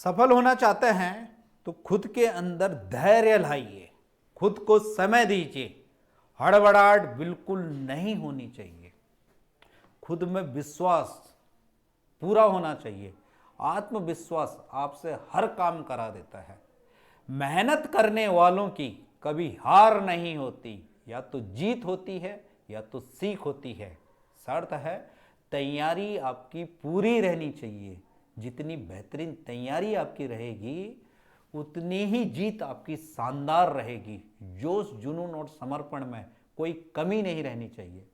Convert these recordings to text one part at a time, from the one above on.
सफल होना चाहते हैं तो खुद के अंदर धैर्य लाइए, खुद को समय दीजिए, हड़बड़ाहट बिल्कुल नहीं होनी चाहिए, खुद में विश्वास पूरा होना चाहिए। आत्मविश्वास आपसे हर काम करा देता है। मेहनत करने वालों की कभी हार नहीं होती, या तो जीत होती है या तो सीख होती है। शर्त है तैयारी आपकी पूरी रहनी चाहिए। जितनी बेहतरीन तैयारी आपकी रहेगी उतनी ही जीत आपकी शानदार रहेगी। जोश, जुनून और समर्पण में कोई कमी नहीं रहनी चाहिए।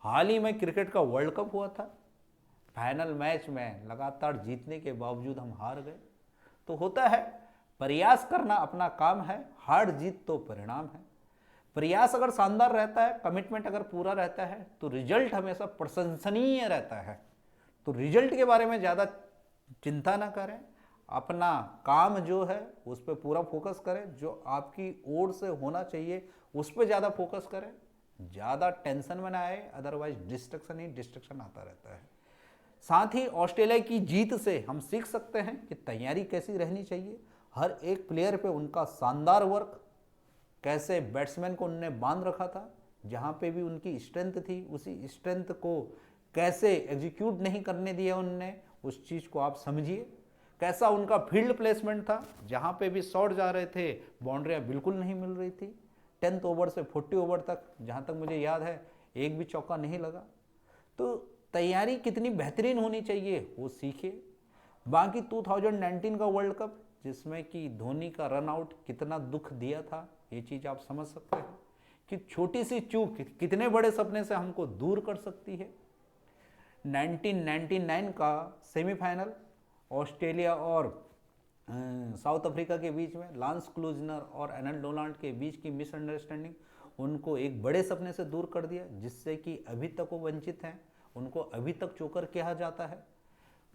हाल ही में क्रिकेट का वर्ल्ड कप हुआ था। फाइनल मैच में लगातार जीतने के बावजूद हम हार गए। तो होता है, प्रयास करना अपना काम है, हार जीत तो परिणाम है। प्रयास अगर शानदार रहता है, कमिटमेंट अगर पूरा रहता है तो रिजल्ट हमेशा प्रशंसनीय रहता है। तो रिजल्ट के बारे में ज़्यादा चिंता ना करें, अपना काम जो है उस पर पूरा फोकस करें, जो आपकी ओर से होना चाहिए उस पर ज़्यादा फोकस करें। ज़्यादा टेंशन में ना आए, अदरवाइज डिस्ट्रक्शन ही डिस्ट्रक्शन आता रहता है। साथ ही ऑस्ट्रेलिया की जीत से हम सीख सकते हैं कि तैयारी कैसी रहनी चाहिए। हर एक प्लेयर पे उनका शानदार वर्क, कैसे बैट्समैन को उनने बांध रखा था, जहाँ पे भी उनकी स्ट्रेंथ थी उसी स्ट्रेंथ को कैसे एग्जीक्यूट नहीं करने दिया उनने, उस चीज़ को आप समझिए। कैसा उनका फील्ड प्लेसमेंट था, जहाँ पे भी शॉट जा रहे थे बाउंड्रियाँ बिल्कुल नहीं मिल रही थी। 10th ओवर से 40 ओवर तक, जहाँ तक मुझे याद है, एक भी चौका नहीं लगा। तो तैयारी कितनी बेहतरीन होनी चाहिए वो सीखिए। बाकी 2019 का वर्ल्ड कप, जिसमें कि धोनी का रन आउट कितना दुख दिया था, ये चीज़ आप समझ सकते हैं कि छोटी सी चूक कितने बड़े सपने से हमको दूर कर सकती है। 1999 का सेमीफाइनल ऑस्ट्रेलिया और साउथ अफ्रीका के बीच में, लांस क्लूजनर और एनल डोनाल्ड के बीच की मिसअंडरस्टैंडिंग उनको एक बड़े सपने से दूर कर दिया, जिससे कि अभी तक वो वंचित हैं, उनको अभी तक चोकर कहा जाता है।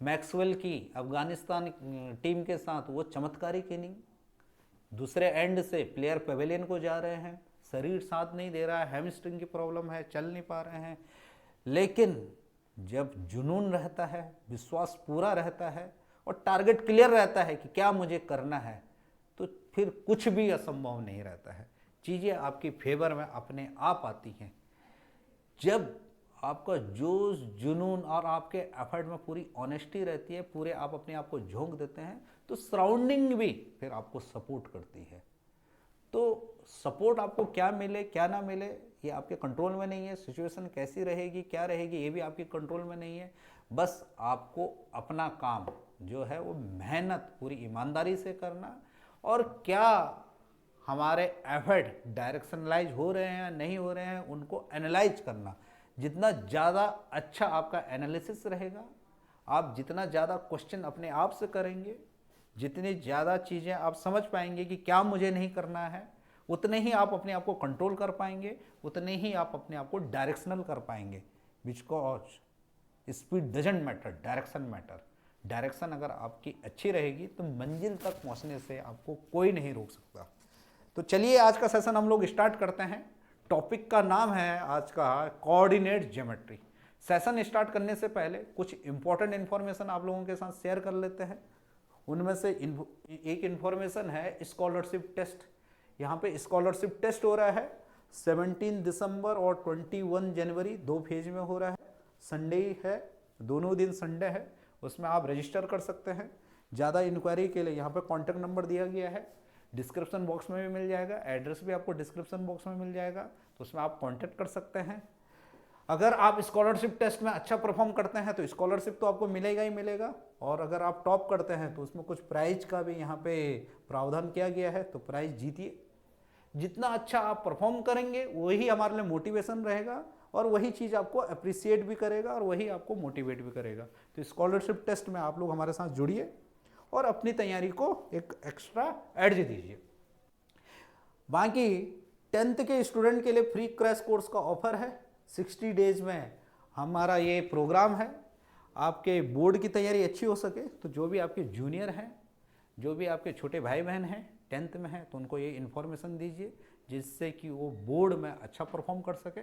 मैक्सवेल की अफगानिस्तान टीम के साथ वो चमत्कारिक इनिंग, दूसरे एंड से प्लेयर पेवेलियन को जा रहे हैं, शरीर साथ नहीं दे रहा है, हैमस्ट्रिंग की प्रॉब्लम है, चल नहीं पा रहे हैं, लेकिन जब जुनून रहता है, विश्वास पूरा रहता है और टारगेट क्लियर रहता है कि क्या मुझे करना है, तो फिर कुछ भी असंभव नहीं रहता है। चीज़ें आपकी फेवर में अपने आप आती हैं। जब आपका जोश, जुनून और आपके एफर्ट में पूरी ऑनेस्टी रहती है, पूरे आप अपने आप को झोंक देते हैं, तो सराउंडिंग भी फिर आपको सपोर्ट करती है। तो सपोर्ट आपको क्या मिले क्या ना मिले ये आपके कंट्रोल में नहीं है। सिचुएशन कैसी रहेगी क्या रहेगी ये भी आपके कंट्रोल में नहीं है। बस आपको अपना काम जो है वो मेहनत पूरी ईमानदारी से करना, और क्या हमारे एफर्ट डायरेक्शनलाइज हो रहे हैं या नहीं हो रहे हैं उनको एनालाइज करना। जितना ज़्यादा अच्छा आपका एनालिसिस रहेगा, आप जितना ज़्यादा क्वेश्चन अपने आप से करेंगे, जितनी ज़्यादा चीज़ें आप समझ पाएंगे कि क्या मुझे नहीं करना है, उतने ही आप अपने आप को कंट्रोल कर पाएंगे, उतने ही आप अपने आप को डायरेक्शनल कर पाएंगे। Because speed doesn't matter, direction matter. Direction अगर आपकी अच्छी रहेगी तो मंजिल तक पहुंचने से आपको कोई नहीं रोक सकता। तो चलिए आज का सेशन हम लोग स्टार्ट करते हैं। टॉपिक का नाम है आज का कोऑर्डिनेट ज्योमेट्री। सेशन स्टार्ट करने से पहले कुछ इंपॉर्टेंट इन्फॉर्मेशन आप लोगों के साथ शेयर कर लेते हैं। उनमें से एक इन्फॉर्मेशन है स्कॉलरशिप टेस्ट। यहाँ पे स्कॉलरशिप टेस्ट हो रहा है 17 दिसंबर और 21 जनवरी, 2 फेज में हो रहा है। संडे है, दोनों दिन संडे है, उसमें आप रजिस्टर कर सकते हैं। ज़्यादा इंक्वायरी के लिए यहाँ पे कॉन्टैक्ट नंबर दिया गया है, डिस्क्रिप्शन बॉक्स में भी मिल जाएगा, एड्रेस भी आपको डिस्क्रिप्शन बॉक्स में मिल जाएगा, तो उसमें आप कॉन्टैक्ट कर सकते हैं। अगर आप स्कॉलरशिप टेस्ट में अच्छा परफॉर्म करते हैं तो स्कॉलरशिप तो आपको मिलेगा ही मिलेगा, और अगर आप टॉप करते हैं तो उसमें कुछ प्राइज का भी यहाँ पे प्रावधान किया गया है, तो प्राइज जीतिए। जितना अच्छा आप परफॉर्म करेंगे वही हमारे लिए मोटिवेशन रहेगा, और वही चीज़ आपको अप्रिसिएट भी करेगा और वही आपको मोटिवेट भी करेगा। तो स्कॉलरशिप टेस्ट में आप लोग हमारे साथ जुड़िए और अपनी तैयारी को एक एक्स्ट्रा एड्ज दीजिए। बाकी 10th के स्टूडेंट के लिए फ्री क्रैश कोर्स का ऑफर है। 60 डेज में हमारा ये प्रोग्राम है। आपके बोर्ड की तैयारी अच्छी हो सके तो जो भी आपके जूनियर हैं, जो भी आपके छोटे भाई बहन हैं 10th में हैं, तो उनको ये इन्फॉर्मेशन दीजिए जिससे कि वो बोर्ड में अच्छा परफॉर्म कर सके।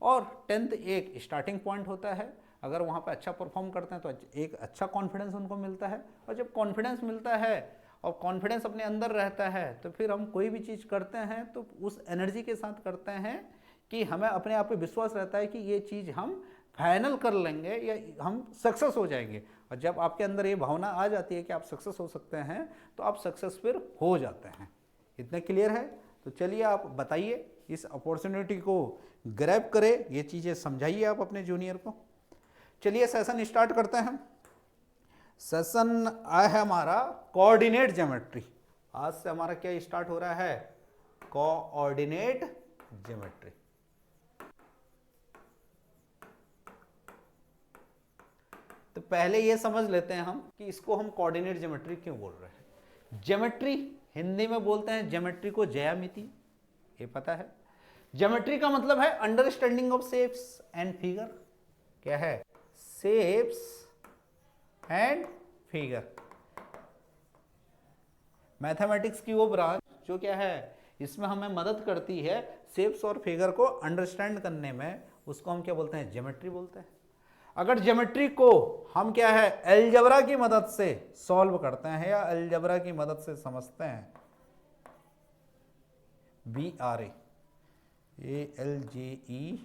और 10th एक स्टार्टिंग पॉइंट होता है, अगर वहाँ पे अच्छा परफॉर्म करते हैं तो एक अच्छा कॉन्फिडेंस उनको मिलता है, और जब कॉन्फिडेंस मिलता है और कॉन्फिडेंस अपने अंदर रहता है तो फिर हम कोई भी चीज़ करते हैं तो उस एनर्जी के साथ करते हैं कि हमें अपने आप पे विश्वास रहता है कि ये चीज़ हम फाइनल कर लेंगे या हम सक्सेस हो जाएंगे। और जब आपके अंदर ये भावना आ जाती है कि आप सक्सेस हो सकते हैं तो आप सक्सेस फिर हो जाते हैं। इतना क्लियर है? तो चलिए आप बताइए, इस अपॉर्चुनिटी को ग्रैब करें, ये चीज़ें समझाइए आप अपने जूनियर को। चलिए सेशन स्टार्ट करते हैं। सेशन आया है हमारा कोऑर्डिनेट ज्योमेट्री। आज से हमारा क्या स्टार्ट हो रहा है? Coordinate geometry. तो पहले ये समझ लेते हैं हम कि इसको हम कोऑर्डिनेट ज्योमेट्री क्यों बोल रहे हैं। ज्योमेट्री हिंदी में बोलते हैं ज्योमेट्री को ज्यामिति, ये पता है। ज्योमेट्री का मतलब है understanding of shapes and figure. क्या है? Shapes and figure. मैथमेटिक्स की वो ब्रांच जो क्या है, इसमें हमें मदद करती है शेप्स और फिगर को अंडरस्टैंड करने में, उसको हम क्या बोलते हैं? ज्योमेट्री बोलते हैं। अगर ज्योमेट्री को हम क्या है, अलजेब्रा की मदद से सॉल्व करते हैं या अलजेब्रा की मदद से समझते हैं, BRA, ALJEBRA,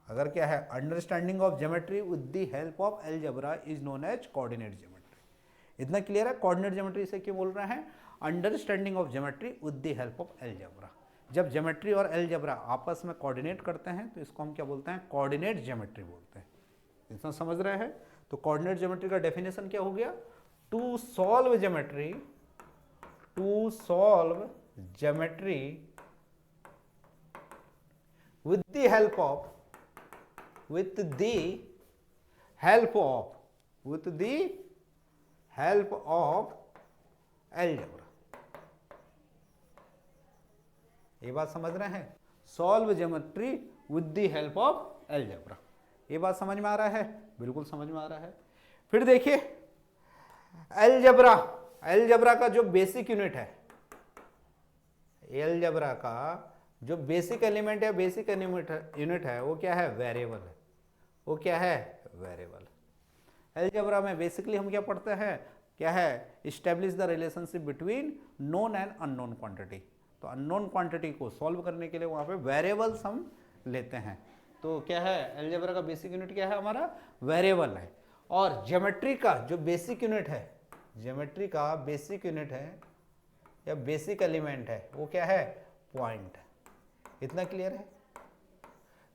अगर क्या है, understanding of geometry with the help of algebra is known as coordinate geometry. इतना क्लियर है? कोऑर्डिनेट ज्योमेट्री से क्यों बोल रहे हैं? Understanding of geometry with the help of algebra. जब ज्योमेट्री और अलजेब्रा आपस में कोऑर्डिनेट करते हैं तो इसको हम क्या बोलते हैं? कोऑर्डिनेट ज्योमेट्री बोलते हैं। इतना समझ रहे हैं? तो कोऑर्डिनेट ज्योमेट्री का डेफिनेशन क्या हो गया? To solve geometry with the help of algebra। ये बात समझ रहे हैं? Solve geometry with the help of algebra. ये बात समझ में आ रहा है? बिल्कुल समझ में आ रहा है। फिर देखिए, अलजेब्रा का जो बेसिक यूनिट है, अलजेब्रा का जो बेसिक एलिमेंट या बेसिक यूनिट है वो क्या है? वेरिएबल है। वो क्या है? वेरिएबल। अलजेब्रा में बेसिकली हम क्या पढ़ते हैं? क्या है? Establish the relationship between known and unknown quantity. तो अननोन क्वांटिटी को सॉल्व करने के लिए वहां पे वेरिएबल्स हम लेते हैं। तो क्या है? अलजेब्रा का बेसिक यूनिट क्या है? हमारा वेरिएबल है। और ज्योमेट्री का जो बेसिक यूनिट है, ज्योमेट्री का बेसिक यूनिट है या बेसिक एलिमेंट है, वो क्या है? पॉइंट है। इतना क्लियर है?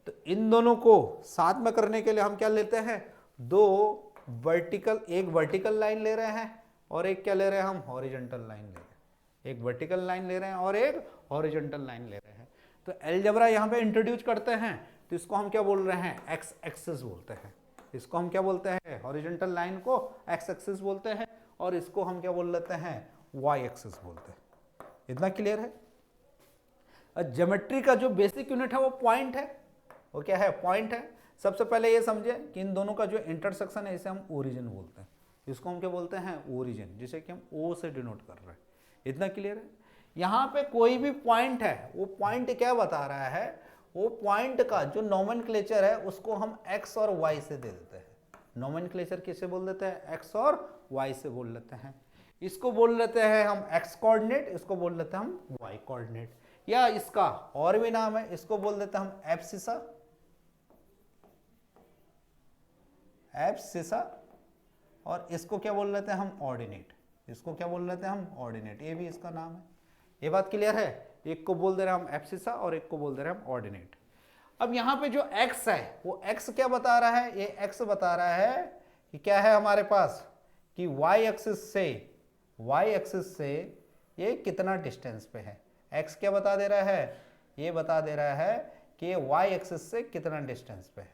तो इन दोनों को साथ में करने के लिए हम क्या लेते हैं? एक वर्टिकल लाइन ले रहे हैं और एक क्या ले रहे हैं? हम हॉरिजॉन्टल लाइन ले रहे हैं। एक वर्टिकल लाइन ले रहे हैं और एक हॉरिजॉन्टल लाइन ले रहे हैं। तो अलजेब्रा यहाँ पे इंट्रोड्यूस करते हैं तो इसको हम क्या बोल रहे हैं? एक्स एक्सिस बोलते हैं। इसको हम क्या बोलते हैं? हॉरिजॉन्टल लाइन को एक्स एक्सिस बोलते हैं और इसको हम क्या बोल लेते हैं? वाई एक्सिस बोलते हैं। इतना क्लियर है? ज्योमेट्री का जो बेसिक यूनिट है वो पॉइंट है। वो क्या है? पॉइंट है। सबसे पहले ये समझे कि इन दोनों का जो इंटरसेक्शन है इसे हम ओरिजिन बोलते हैं। इसको हम क्या बोलते हैं? ओरिजिन, जिसे कि हम ओ से डिनोट कर रहे हैं। इतना क्लियर है? यहाँ पे कोई भी पॉइंट है, वो पॉइंट क्या बता रहा है? वो पॉइंट का जो नोमेनक्लेचर है उसको हम एक्स और वाई से दे देते हैं। नोमेनक्लेचर किसे बोल देते हैं? एक्स और वाई से बोल लेते हैं। इसको बोल लेते हैं हम एक्स कोऑर्डिनेट, इसको बोल लेते हैं हम वाई कोऑर्डिनेट, या इसका और भी नाम है, इसको बोल देते हैं हम एब्सिसा, और इसको क्या बोल लेते हैं हम? ऑर्डिनेट। इसको क्या बोल लेते हैं हम? ऑर्डिनेट। ये भी इसका नाम है। ये बात क्लियर है? एक को बोल दे रहे हैं हम एब्सिसा और एक को बोल दे रहे हैं हम ऑर्डिनेट। अब यहाँ पे जो x है वो x क्या बता रहा है? ये x बता रहा है कि क्या है हमारे पास कि y एक्सिस से ये कितना डिस्टेंस पे है। x क्या बता दे रहा है? ये बता दे रहा है कि y एक्सिस से कितना डिस्टेंस पे है।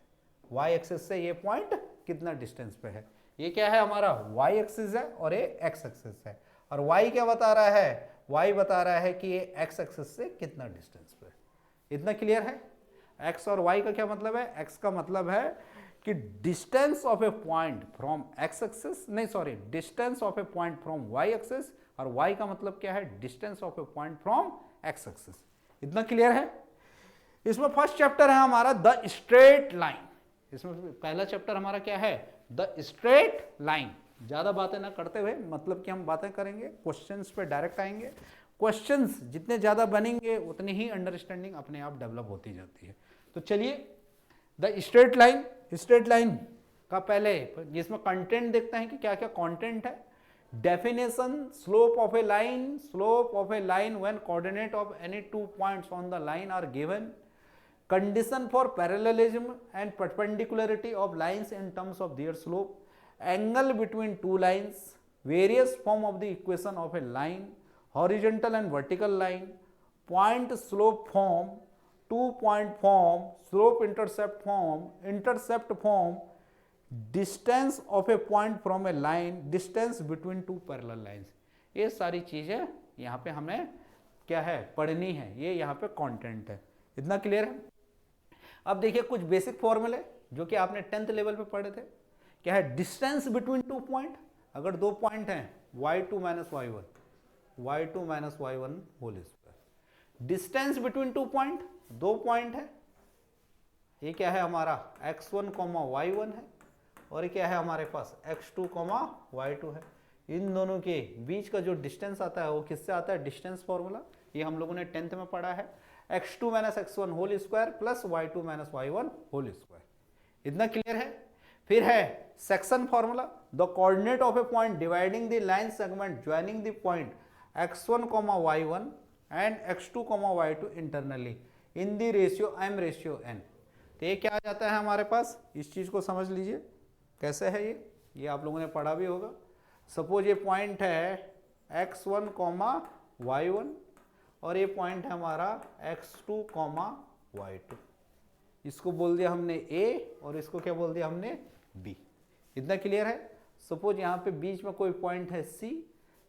y एक्सिस से ये पॉइंट कितना डिस्टेंस पे है। ये क्या है? हमारा y एक्सिस है और ये x एक्सिस है। और y क्या बता रहा है? y बता रहा है कि ये x एक्सिस से कितना डिस्टेंस पे है। इतना क्लियर है? x और y का क्या मतलब है? x का मतलब है कि distance of a point from x axis, नहीं sorry, distance of a point from y axis, और y का मतलब क्या है? Distance of a point from x axis. इतना क्लियर है? इसमें फर्स्ट चैप्टर है हमारा द स्ट्रेट लाइन। इसमें पहला चैप्टर हमारा क्या है, द स्ट्रेट लाइन। ज़्यादा बातें ना करते हुए, मतलब कि हम बातें करेंगे, क्वेश्चंस पे डायरेक्ट आएंगे। क्वेश्चंस जितने ज़्यादा बनेंगे उतनी ही अंडरस्टैंडिंग अपने आप डेवलप होती जाती है। तो चलिए, the straight line, straight line का पहले जिसमें कंटेंट देखते हैं कि क्या क्या कंटेंट है। Definition, slope of a line, slope of a line when coordinate of any 2 points on the line are given, condition for parallelism and perpendicularity of lines in terms of their slope, angle between two lines, various form of the equation of a line, horizontal and vertical line, point slope form, 2 point form, slope intercept form, distance of a point from a line, distance between two parallel lines। ये सारी चीजें यहाँ पे हमें क्या है, पढ़नी है, ये यहाँ पे कंटेंट है। इतना क्लियर है। अब देखिए कुछ बेसिक फॉर्मूले जो कि आपने 10th लेवल पे पढ़े थे। क्या है, डिस्टेंस बिटवीन 2 पॉइंट। अगर 2 पॉइंट हैं, y2 minus y1 whole square. Distance between 2 point, 2 point है, ये क्या है हमारा x1, y1 है, और ये क्या है हमारे पास x2, y2 है। इन दोनों के बीच का जो डिस्टेंस आता है वो किससे आता है, डिस्टेंस फॉर्मूला। ये हम लोगों ने 10th में पढ़ा है, x2 minus x1 whole square plus y2 minus y1 whole square. इतना क्लियर है। फिर है section formula, the coordinate of a point dividing the line segment joining the point x1, y1 and x2, y2 internally in the ratio m ratio n। तो ये क्या आ जाता है हमारे पास, इस चीज को समझ लीजिए कैसे है ये आप लोगों ने पढ़ा भी होगा। सपोज ये पॉइंट है x1, y1 और ये पॉइंट है हमारा x2, y2। इसको बोल दिया हमने A और इसको क्या बोल दिया हमने B। इतना क्लियर है। सपोज यहाँ पे बीच में कोई पॉइंट है C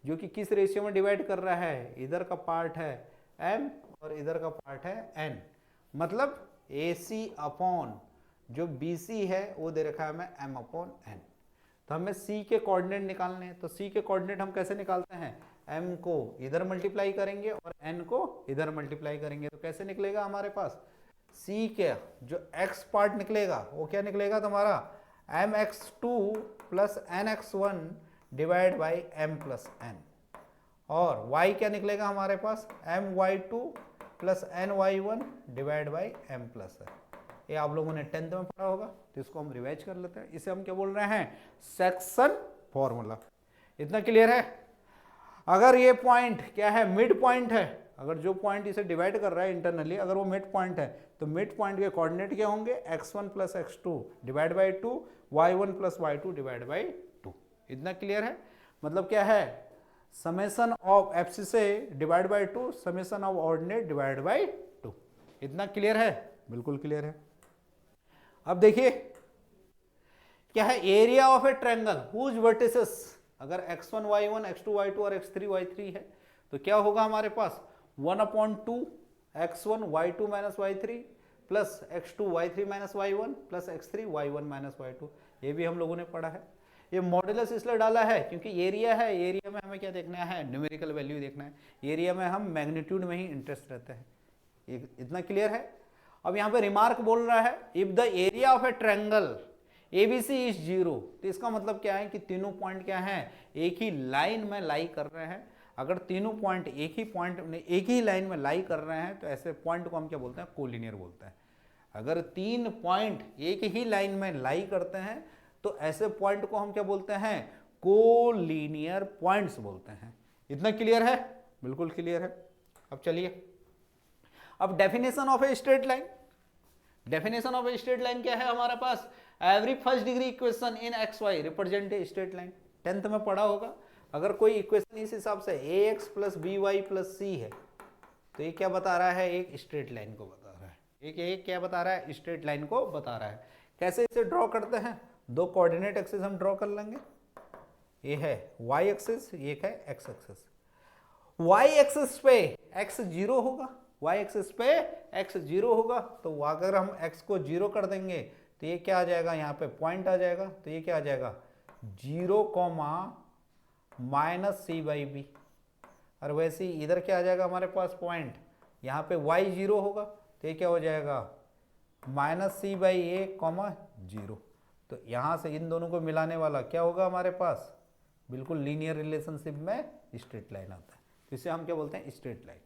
जो कि किस रेशियो में डिवाइड कर रहा है, इधर का पार्ट है M और इधर का पार्ट है N, मतलब AC अपॉन जो BC है वो दे रखा है हमें M अपॉन N। तो हमें C के कोऑर्डिनेट निकालने हैं। तो C के कोऑर्डिनेट हम कैसे निकालते हैं, m को इधर मल्टीप्लाई करेंगे और n को इधर मल्टीप्लाई करेंगे। तो कैसे निकलेगा हमारे पास, c के जो x पार्ट निकलेगा वो क्या निकलेगा तुम्हारा mx2 plus nx1 divide by m plus n, और y क्या निकलेगा हमारे पास my2 plus ny1 divide by m plus n। ये आप लोगों ने 10th में पढ़ा होगा, तो इसको हम रिवाइज कर लेते हैं। इसे हम क्या बोल रहे हैं, सेक्शन फॉर्मूला। इतना क्लियर है। अगर ये पॉइंट क्या है, मिड पॉइंट है, अगर जो पॉइंट इसे डिवाइड कर रहा है इंटरनली अगर वो मिड पॉइंट है, तो मिड पॉइंट के कोऑर्डिनेट क्या होंगे, x1 plus x2 divide by 2, y1 plus y2 divide by 2। इतना क्लियर है। मतलब क्या है, समेशन ऑफ एब्सिस से divide by 2, summation of ordinate divide by 2। इतना क्लियर है, बिल्कुल क्लियर है। अब देखिए क्या है, area of a triangle whose vertices, अगर x1 y1 x2 y2 और x3 y3 है तो क्या होगा हमारे पास 1/2 x1 y2 minus y3 plus x2 y3 minus y1 plus x3 y1 minus y2। ये भी हम लोगों ने पढ़ा है। ये मॉडुलस इसलिए डाला है क्योंकि एरिया है, एरिया में हमें क्या देखना है, न्यूमेरिकल वैल्यू देखना है। एरिया में हम मैग्नीट्यूड में ही इंटरेस्ट रहते हैं। इतना क्लियर है। अब यहाँ पे रिमार्क बोल रहा है, if the area of a triangle ABC is 0, तो इसका मतलब क्या है कि तीनों पॉइंट क्या हैं, एक ही लाइन में लाई कर रहे हैं। अगर तीनों पॉइंट एक ही लाइन में लाई कर रहे हैं तो ऐसे पॉइंट को हम क्या बोलते हैं, कोलिनियर बोलते हैं। अगर 3 पॉइंट एक ही लाइन में लाई करते हैं तो ऐसे पॉइंट को हम क्या बोलते हैं, कोलिनियर पॉइंट्स बोलते हैं। इतना क्लियर है, बिल्कुल क्लियर है। अब चलिए, अब definition of a straight line. Definition of a straight line क्या है हमारे पास, every first degree equation in x y represent a straight line. 10th में पढ़ा होगा। अगर कोई इक्वेशन इस हिसाब से ax plus by plus c है तो ये क्या बता रहा है, एक स्ट्रेट लाइन को बता रहा है। एक क्या बता रहा है, स्ट्रेट लाइन को बता रहा है। कैसे इसे ड्रॉ करते हैं, 2 कोऑर्डिनेट एक्सिस हम ड्रॉ कर लेंगे। ये है y एक्सिस, ये है x एक्सिस। y एक्सिस पे x 0 होगा, y एक्सिस पे x 0 होगा, तो अगर हम x को 0 कर देंगे तो ये क्या आ जाएगा, यहाँ पे पॉइंट आ जाएगा। तो ये क्या आ जाएगा 0, माइनस c बाई बी। और वैसे इधर क्या आ जाएगा हमारे पास पॉइंट, यहाँ पे y 0 होगा तो ये क्या हो जाएगा minus C by A comma 0। तो यहाँ से इन दोनों को मिलाने वाला क्या होगा हमारे पास, बिल्कुल लीनियर रिलेशनशिप में स्ट्रेट लाइन आता है, तो इसे हम क्या बोलते हैं, स्ट्रेट लाइन।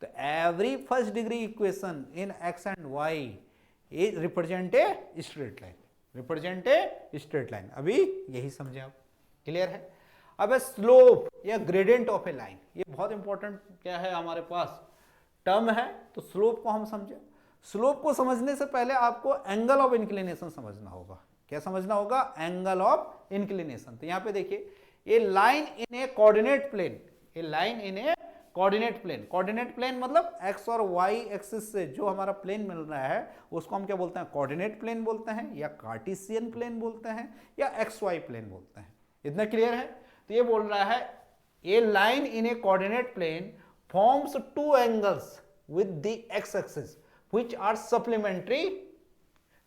तो every first degree equation in X and Y is represent a straight line, represent a straight line. अभी यही समझे आप, क्लियर है। अब स्लोप या ग्रेडियंट ऑफ ए लाइन, ये बहुत इंपॉर्टेंट क्या है हमारे पास टर्म है। तो स्लोप को हम समझे, स्लोप को समझने से पहले आपको एंगल ऑफ इंक्लिनेशन समझना होगा। क्या समझना होगा, एंगल ऑफ इंक्लिनेशन। तो यहां पे देखिए, a line in a coordinate plane, a line in a coordinate plane, coordinate plane मतलब एक्स और वाई एक्सिस से जो हमारा प्लेन मिल रहा है उसको हम क्या बोलते हैं, कोऑर्डिनेट प्लेन बोलते हैं, या कार्टेशियन प्लेन बोलते हैं, या एक्स वाई प्लेन बोलते हैं। इतना क्लियर है। तो ये बोल रहा है a line in a coordinate plane forms two angles with the x axis which are supplementary.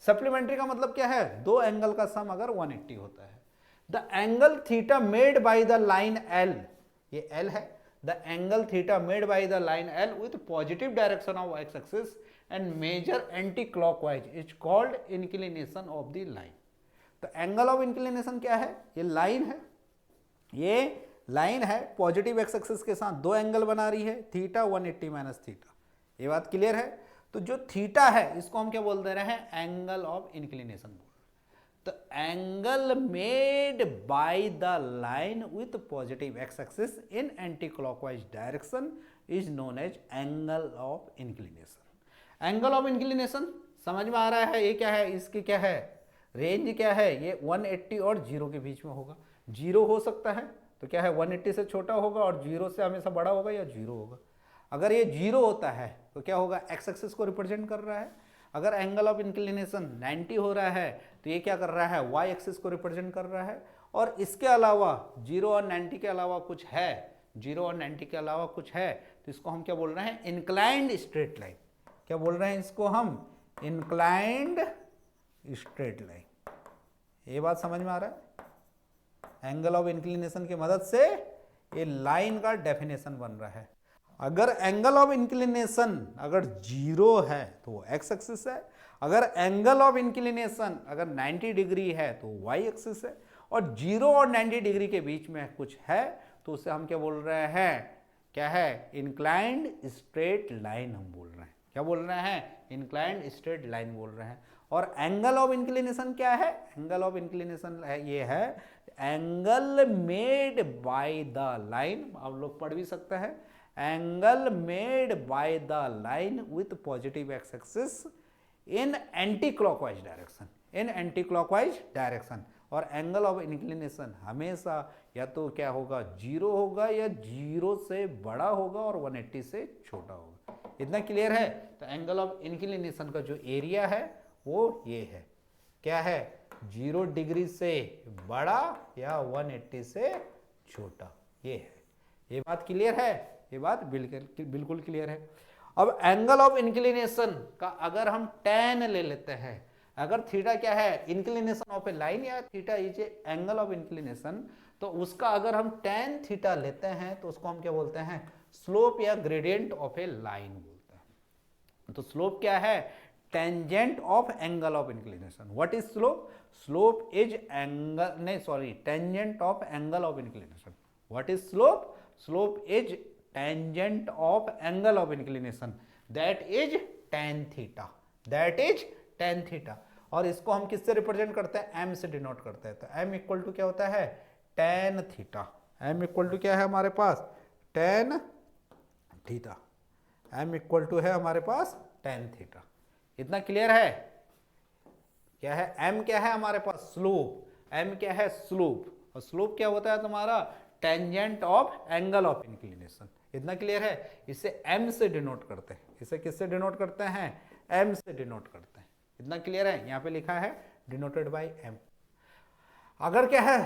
Supplementary का मतलब क्या है, दो एंगल का सम अगर 180 होता है। The angle theta made by the line L, ये एल है, the angle theta made by the line L with positive direction of X axis and measure anti clockwise is called inclination of the line. तो angle of inclination क्या है, ये line है, ये line है positive x axis के साथ दो एंगल बना रही है, थीटा 180 माइनस थीटा। ये बात क्लियर है। तो जो थीटा है इसको हम क्या बोल दे रहे हैं, एंगल ऑफ इंक्लिनेशन बोल रहे हैं। तो angle made by the line with positive x axis in anti clockwise direction is known as angle of inclination. Angle of inclination समझ में आ रहा है, ये क्या है, इसकी क्या है रेंज, क्या है, ये 180 और 0 के बीच में होगा। 0 हो सकता है तो क्या है 180 से छोटा होगा, और 0 से हमेशा बड़ा होगा या 0 होगा। अगर ये 0 होता है तो क्या होगा, एक्स एक्सिस को रिप्रेजेंट कर रहा है। अगर एंगल ऑफ इंक्लिनेशन 90 हो रहा है तो ये क्या कर रहा है, वाई एक्सिस को रिप्रेजेंट कर रहा है। और इसके अलावा 0 और 90 के अलावा कुछ है, 0 और 90 के अलावा कुछ है, तो इसको हम क्या बोल रहे हैं, इंक्लाइंड स्ट्रेट लाइन। क्या बोल रहे हैं इसको हम, इंक्लाइंड स्ट्रेट लाइन। ये बात समझ में आ रहा है। एंगल ऑफ इंक्लिनेशन की मदद से ये लाइन का डेफिनेशन बन रहा है। अगर एंगल ऑफ इंक्लिनेशन अगर 0 है तो वो एक्स एक्सिस है, अगर एंगल ऑफ इंक्लिनेशन अगर 90 डिग्री है तो वाई एक्सिस है, और 0 और 90 डिग्री के बीच में कुछ है तो उसे हम क्या बोल रहे हैं, क्या है, इंक्लाइंड स्ट्रेट लाइन हम बोल रहे हैं। क्या बोल रहे हैं, इंक्लाइंड स्ट्रेट लाइन बोल रहे हैं। और एंगल ऑफ इंक्लिनेशन क्या है, एंगल ऑफ इंक्लिनेशन ये है angle made by the line, आप लोग पढ़ भी सकते हैं, angle made by the line with positive x axis in anti clockwise direction, in anti clockwise direction. और एंगल ऑफ इंक्लिनेशन हमेशा या तो क्या होगा, 0 होगा, या 0 से बड़ा होगा और 180 से छोटा होगा। इतना क्लियर है। तो एंगल ऑफ इंक्लिनेशन का जो एरिया है वो ये है, क्या है, 0 डिग्री से बड़ा या 180 से छोटा, ये है। ये बात क्लियर है, ये बात बिल्कुल क्लियर है। अब एंगल ऑफ इंक्लिनेशन का अगर हम tan ले लेते हैं, अगर थीटा क्या है, इंक्लिनेशन ऑफ ए लाइन, या theta is angle of inclination, तो उसका अगर हम tan थीटा लेते हैं तो उसको हम क्या बोलते हैं, स्लोप या ग्रेडियंट ऑफ ए लाइन बोलते हैं। तो स्लोप क्या है, tangent of angle of inclination. What is slope, slope is angle, नहीं sorry, tangent of angle of inclination. What is slope, slope is tangent of angle of inclination, that is tan theta, that is tan theta. और इसको हम किससे represent करते हैं, m से denote करते हैं। तो m इक्वल टू क्या होता है, tan theta. m equal to क्या है हमारे पास, tan theta. m equal to है हमारे पास tan थीटा। इतना क्लियर है। क्या है, m क्या है हमारे पास, स्लोप। m क्या है, स्लोप। और स्लोप क्या होता है तुम्हारा, tangent of angle of inclination. इतना क्लियर है। इसे m से डिनोट करते हैं। इसे किससे डिनोट करते हैं, m से डिनोट करते हैं। इतना क्लियर है। यहाँ पे लिखा है डिनोटेड बाय m। अगर क्या है,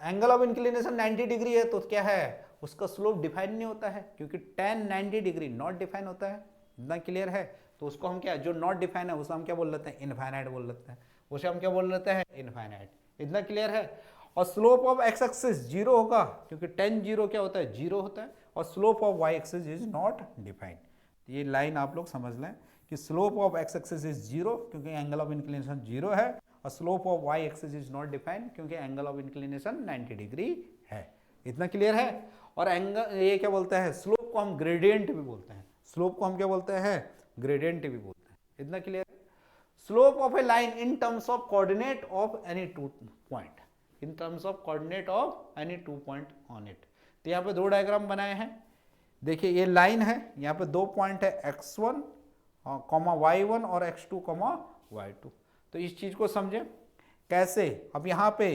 एंगल ऑफ इंक्लिनेशन 90 डिग्री है तो क्या है, उसका स्लोप डिफाइन नहीं होता है, क्योंकि tan 90 डिग्री नॉट डिफाइन होता है। इतना क्लियर है। तो उसको हम क्या, जो नॉट डिफाइन है उसे हम क्या बोल लेते हैं, इनफाइनाइट बोल लेते हैं। उसे हम क्या बोल लेते हैं, इनफाइनाइट। इतना क्लियर है। और स्लोप ऑफ एक्स एक्सिस 0 होगा, क्योंकि tan 0 क्या होता है, 0 होता है। और slope of Y axis is not defined. ये लाइन आप लोग समझ लें कि slope of X axis is zero क्योंकि एंगल ऑफ इंक्लिनेशन जीरो है, और slope of Y axis is not defined क्योंकि एंगल ऑफ इंक्लिनेशन 90 डिग्री है। इतना क्लियर है। और एंगल ये क्या बोलते हैं, स्लोप को हम ग्रेडियंट भी बोलते हैं, स्लोप को हम क्या बोलते हैं, ग्रेडियंट भी बोलते हैं। इतना क्लियर है। Slope of a line in terms of coordinate of any two point, in terms of coordinate of any two point on it. तो यहाँ पे दो डायग्राम बनाए हैं, देखिए ये लाइन है, यहाँ पे दो पॉइंट है x1 कॉमा y1 और x2 कॉमा y2। तो इस चीज को समझें कैसे। अब यहाँ पे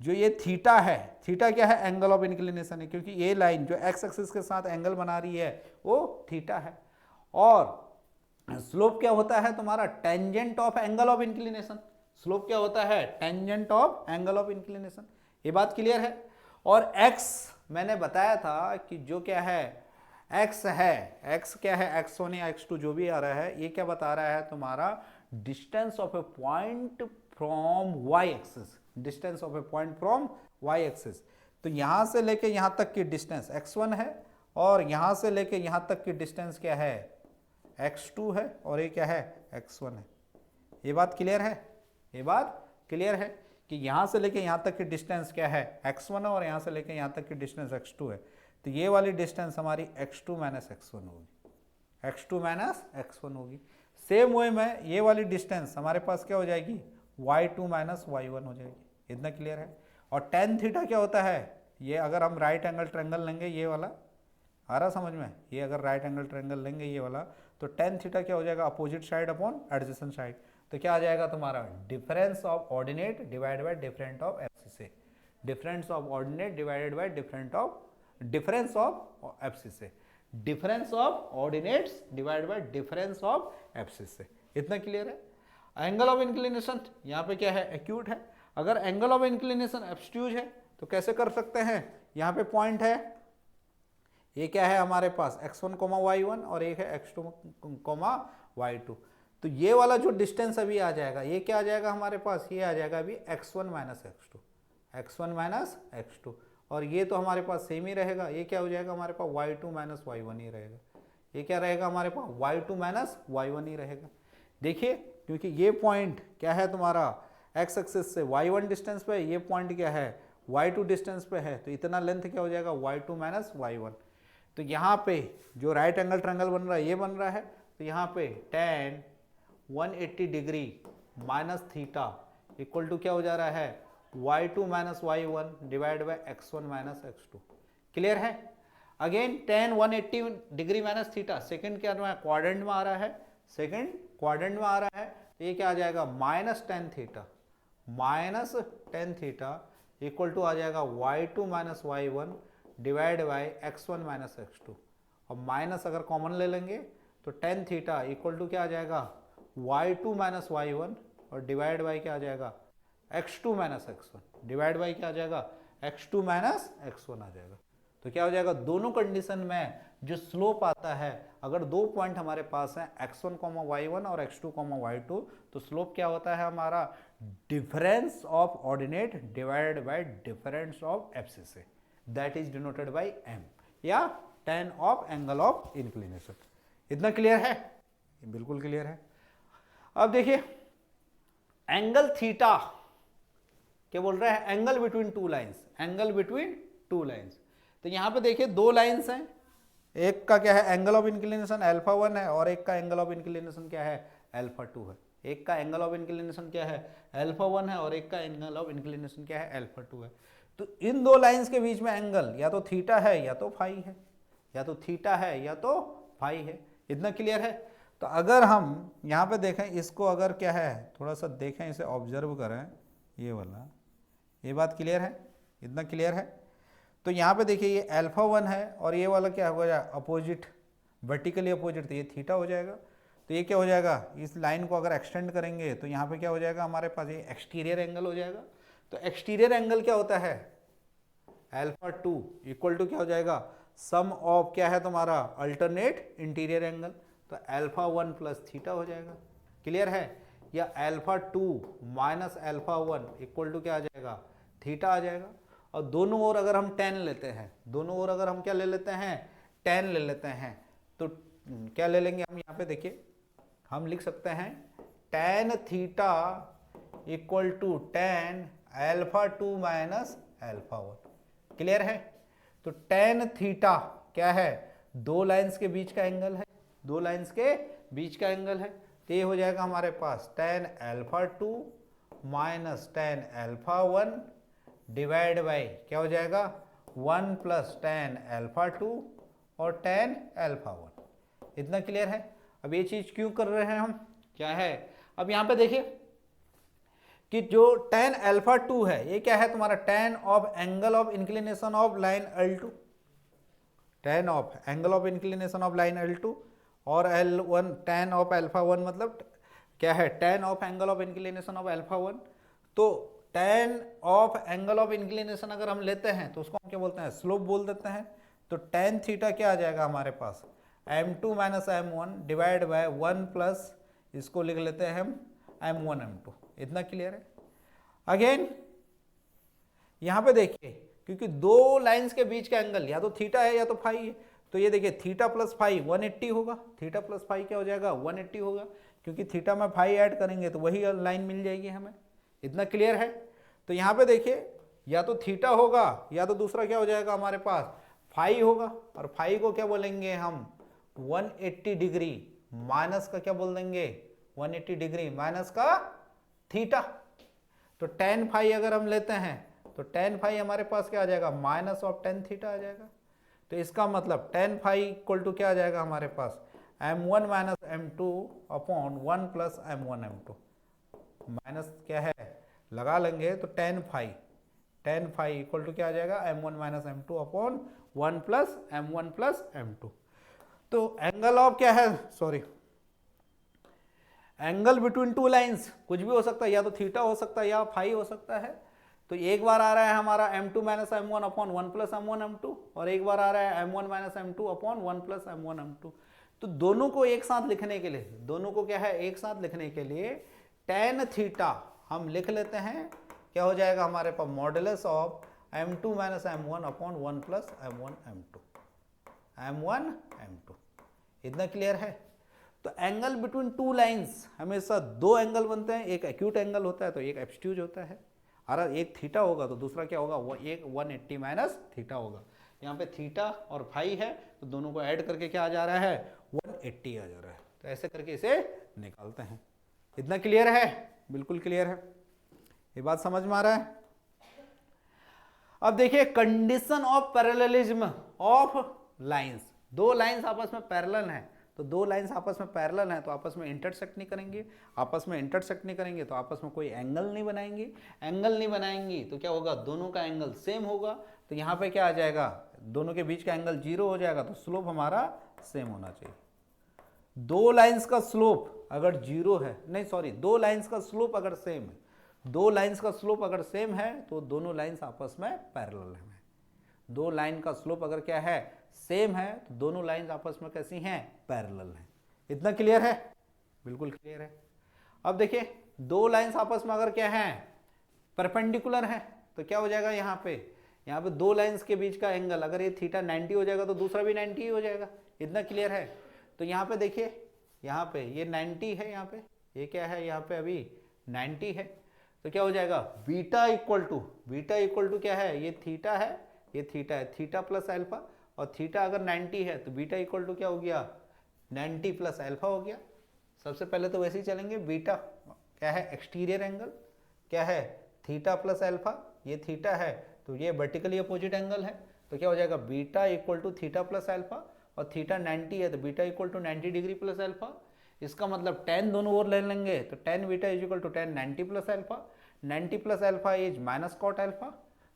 जो ये थीटा है, थीटा क्या है, एंगल ऑफ इंक्लिनेशन है, क्योंकि ये लाइन जो x एक्सिस के साथ एंगल बना रही है वो थीटा है। और स्लोप क्या होता है तुम्हारा, tangent of angle of inclination. Slope क्या होता है, tangent of angle of inclination. ये बात क्लियर है। और x मैंने बताया था कि जो क्या है x है, x क्या है, x1 या x2 जो भी आ रहा है, ये क्या बता रहा है तुम्हारा, distance of a point from y axis, distance of a point from y axis. तो यहां से लेके यहां तक की डिस्टेंस x1 है, और यहां से लेके यहां तक की डिस्टेंस क्या है, x2 है, और ये क्या है, x1 है। ये बात क्लियर है, ये बात क्लियर है कि यहां से लेके यहां तक की डिस्टेंस क्या है, x1 है, और यहां से लेके यहां तक की डिस्टेंस x2 है। तो ये वाली डिस्टेंस हमारी x2 माइनस x1 होगी, x2 माइनस x1 होगी। सेम वे में ये वाली डिस्टेंस हमारे पास क्या हो जाएगी, y2 माइनस y1 हो जाएगी। इतना क्लियर है। और tan थीटा क्या होता है, ये अगर हम राइट एंगल ट्रायंगल लेंगे, ये वाला आ रहा समझ में, ये अगर राइट एंगल ट्रायंगल लेंगे ये वाला, तो tan थीटा क्या हो जाएगा, opposite side upon adjacent side. तो क्या आ जाएगा तुम्हारा, difference of ordinate divided by different of abscess, difference of ordinate divided by different of, difference of abscess, difference of ordinates divided by difference of abscess. इतना clear है। Angle of inclination यहाँ पे क्या है, एक्यूट है। अगर angle of inclination एब्स्ट्यूज है तो कैसे कर सकते हैं, यहाँ पे पॉइंट है, ये क्या है हमारे पास, x1 y1 और एक है x2 y2। तो ये वाला जो डिस्टेंस अभी आ जाएगा, ये क्या आ जाएगा हमारे पास, ये आ जाएगा अभी x1 minus x2, x1 minus x2। और ये तो हमारे पास सेम ही रहेगा, ये क्या हो जाएगा हमारे पास, y2 माइनस y1 ही रहेगा। ये क्या रहेगा हमारे पास, y2 माइनस y1 ही रहेगा। देखिए क्योंकि ये पॉइंट क्या है तुम्हारा, x एक्सिस से y1 डिस्टेंस पे, ये पॉइंट क्या है, y2 डिस्टेंस पे है, तो इतना लेंथ क्या हो जाएगा, y2 माइनस y1। तो यहाँ पे जो राइट एंगल ट्रायंगल बन रहा है ये बन रहा है, तो यहाँ पे tan 180 degree minus theta equal to क्या हो जा रहा है, y2 minus y1 divide by x1 minus x2। Clear है। Again tan 180 degree minus theta second क्या क्वाड्रेंट में आ रहा है, सेकंड क्वाड्रेंट में आ रहा है, तो ये क्या आ जाएगा, minus tan theta, minus tan theta equal to आ जाएगा y2 minus y1 divide by x1 minus x2। और माइनस अगर कॉमन ले लेंगे तो tan थीटा इक्वल टू क्या आ जाएगा, y2 माइनस y1 और डिवाइड बाई क्या आ जाएगा, x2 minus x1 divide by क्या आ जाएगा, x2 माइनस x1 आ जाएगा। तो क्या हो जाएगा, दोनों कंडीशन में जो स्लोप आता है, अगर दो पॉइंट हमारे पास हैं x1 y1 और x2 y2, तो स्लोप क्या होता है हमारा, difference of ordinate divided by difference of abscess, that is denoted by m या tan of angle of inclination. इतना क्लियर है, बिल्कुल क्लियर है। अब देखिए एंगल थीटा क्या बोल रहा है, angle between two lines, angle between two lines. तो यहां पे देखिए दो लाइंस हैं, एक का क्या है एंगल ऑफ इंक्लिनेशन α1 है, और एक का एंगल ऑफ इंक्लिनेशन क्या है, α2 है। एक का एंगल ऑफ इंक्लिनेशन क्या है, α1 है, और एक का एंगल ऑफ इंक्लिनेशन क्या है, α2 है। तो इन दो लाइंस के बीच में एंगल या तो थीटा है या तो फाई है, या तो थीटा है या तो फाई है। इतना क्लियर है। तो अगर हम यहाँ पे देखें इसको, अगर क्या है थोड़ा सा देखें, इसे ऑब्जर्व करें, ये वाला, ये बात क्लियर है, इतना क्लियर है। तो यहाँ पे देखिए ये α1 है और ये वाला क्या हो जाएगा, अपोजिट, वर्टिकली अपोजिट, तो ये थीटा हो जाएगा। तो ये क्या हो जाएगा, इस लाइन को अगर एक्सटेंड करेंगे तो यहाँ पे क्या हो जाएगा हमारे पास, ये एक्सटीरियर एंगल हो जाएगा। तो एक्सटीरियर एंगल क्या होता है, α2 इक्वल टू क्या हो जाएगा, सम ऑफ क्या है तुम्हारा, अल्टरनेट इंटीरियर एंगल, तो α1 प्लस थीटा हो जाएगा। क्लियर है। या α2 माइनस α1 इक्वल टू क्या आ जाएगा, थीटा आ जाएगा। और दोनों ओर अगर हम tan लेते हैं, दोनों ओर अगर हम क्या ले लेते हैं, tan ले लेते हैं, तो क्या ले लेंगे हम यहाँ पे देखिए, हम लिख सकते हैं tan theta equal to tan alpha 2 minus alpha 1। Clear है? तो tan थीटा क्या है? दो लाइंस के बीच का एंगल है, दो लाइंस के बीच का एंगल है। तो ये हो जाएगा हमारे पास tan alpha 2 minus tan alpha 1 divide by क्या हो जाएगा 1 प्लस tan अल्फा 2 और tan अल्फा 1। इतना क्लियर है? अब ये चीज क्यों कर रहे हैं हम, क्या है? अब यहां पे देखिए कि जो tan अल्फा 2 है ये क्या है तुम्हारा tan of angle of inclination of line L2, tan of angle of inclination of line L2, और L1 tan ऑफ अल्फा 1 मतलब क्या है tan of angle of inclination of alpha 1। तो tan of angle of inclination अगर हम लेते हैं तो उसको हम क्या बोलते हैं, स्लोप बोल देते हैं। तो tan थीटा क्या आ जाएगा हमारे पास m2 minus m1 divide by 1 plus इसको लिख लेते हैं हम m1 m2। इतना क्लियर है? अगेन यहां पे देखिए क्योंकि दो लाइंस के बीच का एंगल या तो थीटा है या तो फाई है, तो ये देखिए थीटा प्लस फाई 180 होगा, थीटा प्लस फाई क्या हो जाएगा 180 होगा, क्योंकि थीटा में फाई ऐड करेंगे तो वही लाइन मिल जाएगी हमें। इतना क्लियर है? तो यहाँ पे देखिए या तो थीटा होगा या तो दूसरा क्या हो जाएगा हमारे पास फाई होगा, और फाई को क्या बोलेंगे हम 180 डिग्री माइनस का क्या बोल देंगे 180 डिग्री माइनस का थीटा। तो tan फाई अगर हम लेते हैं तो tan फाई हमारे पास क्या आ जाएगा माइनस ऑफ tan थीटा आ जाएगा। तो इसका मतलब tan फाई इक्वल टू क्या आ जाएगा हमारे पास m1 minus m2 upon 1 plus m1 m2 minus क्या है लगा लेंगे तो tan फाई इक्वल टू क्या आ जाएगा m1 minus m2 upon 1 plus m2। तो एंगल ऑफ क्या है, sorry, angle between two lines कुछ भी हो सकता है, या तो थीटा हो सकता है या फाई हो सकता है। तो एक बार आ रहा है हमारा m2 minus m1 upon 1 plus m1 m2, और एक बार आ रहा है m1 minus m2 upon 1 plus m1 m2। तो दोनों को एक साथ लिखने के लिए, दोनों को क्या है एक साथ लिखने के लिए tan थीटा हम लिख लेते हैं क्या हो जाएगा हमारे पास modulus of m2 minus m1 upon 1 plus m1 m2। इतना क्लियर है? तो एंगल बिटवीन टू लाइंस हमेशा दो एंगल बनते हैं, एक एक्यूट एंगल होता है तो एक एब्स्ट्यूज होता है। अगर एक थीटा होगा तो दूसरा क्या होगा वो एक 180 माइनस थीटा होगा। यहाँ पे थीटा और फाई है तो दोनों को ऐड करके क्या आ जा रहा है 180 आ जा रहा है। तो ऐसे करके इसे निकालते हैं। इतना क्लियर है? बिल्कुल क्लियर है, ये बात समझ में आ रहा है? अब देखिए condition of parallelism of lines, दो लाइंस आपस में पैरेलल हैं, तो दो लाइंस आपस में पैरेलल हैं तो आपस में इंटरसेक्ट नहीं करेंगे, आपस में इंटरसेक्ट नहीं करेंगे तो आपस में कोई एंगल नहीं बनाएंगे, एंगल नहीं बनाएंगी तो क्या होगा दोनों का एंगल सेम होगा। तो यहाँ पे क्या आ जाएगा दोनों के बीच का एंगल 0 हो जाएगा, तो स्लोप हमारा सेम होना चाहिए। दो लाइंस का स्लोप अगर 0 है, नहीं सॉरी, दो लाइंस का स्लोप अगर सेम है, दो लाइंस का स्लोप अगर सेम है तो दोनों लाइंस आपस में पैरेलल हैं। दो लाइन का स्लोप अगर क्या है सेम है तो दोनों लाइंस आपस में कैसी हैं पैरेलल हैं। इतना क्लियर है? बिल्कुल क्लियर है। अब देखिए दो लाइंस आपस में अगर क्या है परपेंडिकुलर है तो क्या हो जाएगा यहाँ पे दो लाइंस के बीच का एंगल अगर ये थीटा 90 हो जाएगा तो दूसरा भी 90 ही हो जाएगा। इतना क्लियर है? तो यहाँ पे देखिए यहाँ पे ये 90 है, यहाँ पे ये क्या है यहाँ पे अभी 90 है, तो क्या हो जाएगा बीटा इक्वल टू क्या है ये थीटा है, ये थीटा है, थीटा प्लस अल्फा, और थीटा अगर 90 है तो बीटा इक्वल टू क्या हो गया 90 प्लस अल्फा हो गया। सबसे पहले तो वैसे ही चलेंगे, बीटा क्या है एक्सटीरियर एंगल, क्या है थीटा प्लस अल्फा, ये थीटा है तो ये वर्टिकली अपोजिट एंगल है, तो क्या हो जाएगा beta equal to theta plus alpha, और थीटा 90 है तो beta equal to 90 degree plus alpha. इसका मतलब tan दोनों ओर ले लेंगे तो tan beta is equal to tan 90 plus alpha, 90 plus alpha is minus cot alpha,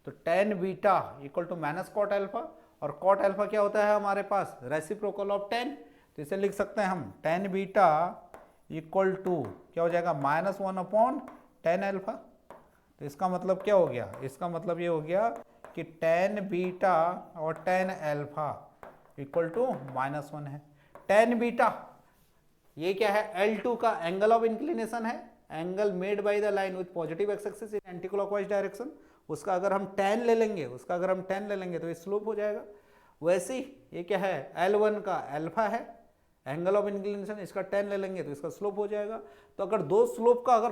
तो tan beta equal to minus cot alpha, और कॉट अल्फा क्या होता है हमारे पास रेसिप्रोकल ऑफ tan, तो इसे लिख सकते हैं हम tan बीटा इक्वल टू क्या हो जाएगा -1 अपॉन tan अल्फा। तो इसका मतलब क्या हो गया, इसका मतलब ये हो गया कि tan बीटा और tan अल्फा इक्वल टू -1 है। tan बीटा ये क्या है L2 का एंगल ऑफ इंक्लिनेशन है, angle made by the line with positive x axis in anti clockwise direction, उसका अगर हम tan ले लेंगे तो ये स्लोप हो जाएगा। वैसे ही ये क्या है L1 का अल्फा है, एंगल ऑफ इंक्लिनेशन इसका 10 ले लेंगे तो इसका स्लोप हो जाएगा। तो अगर दो स्लोप का अगर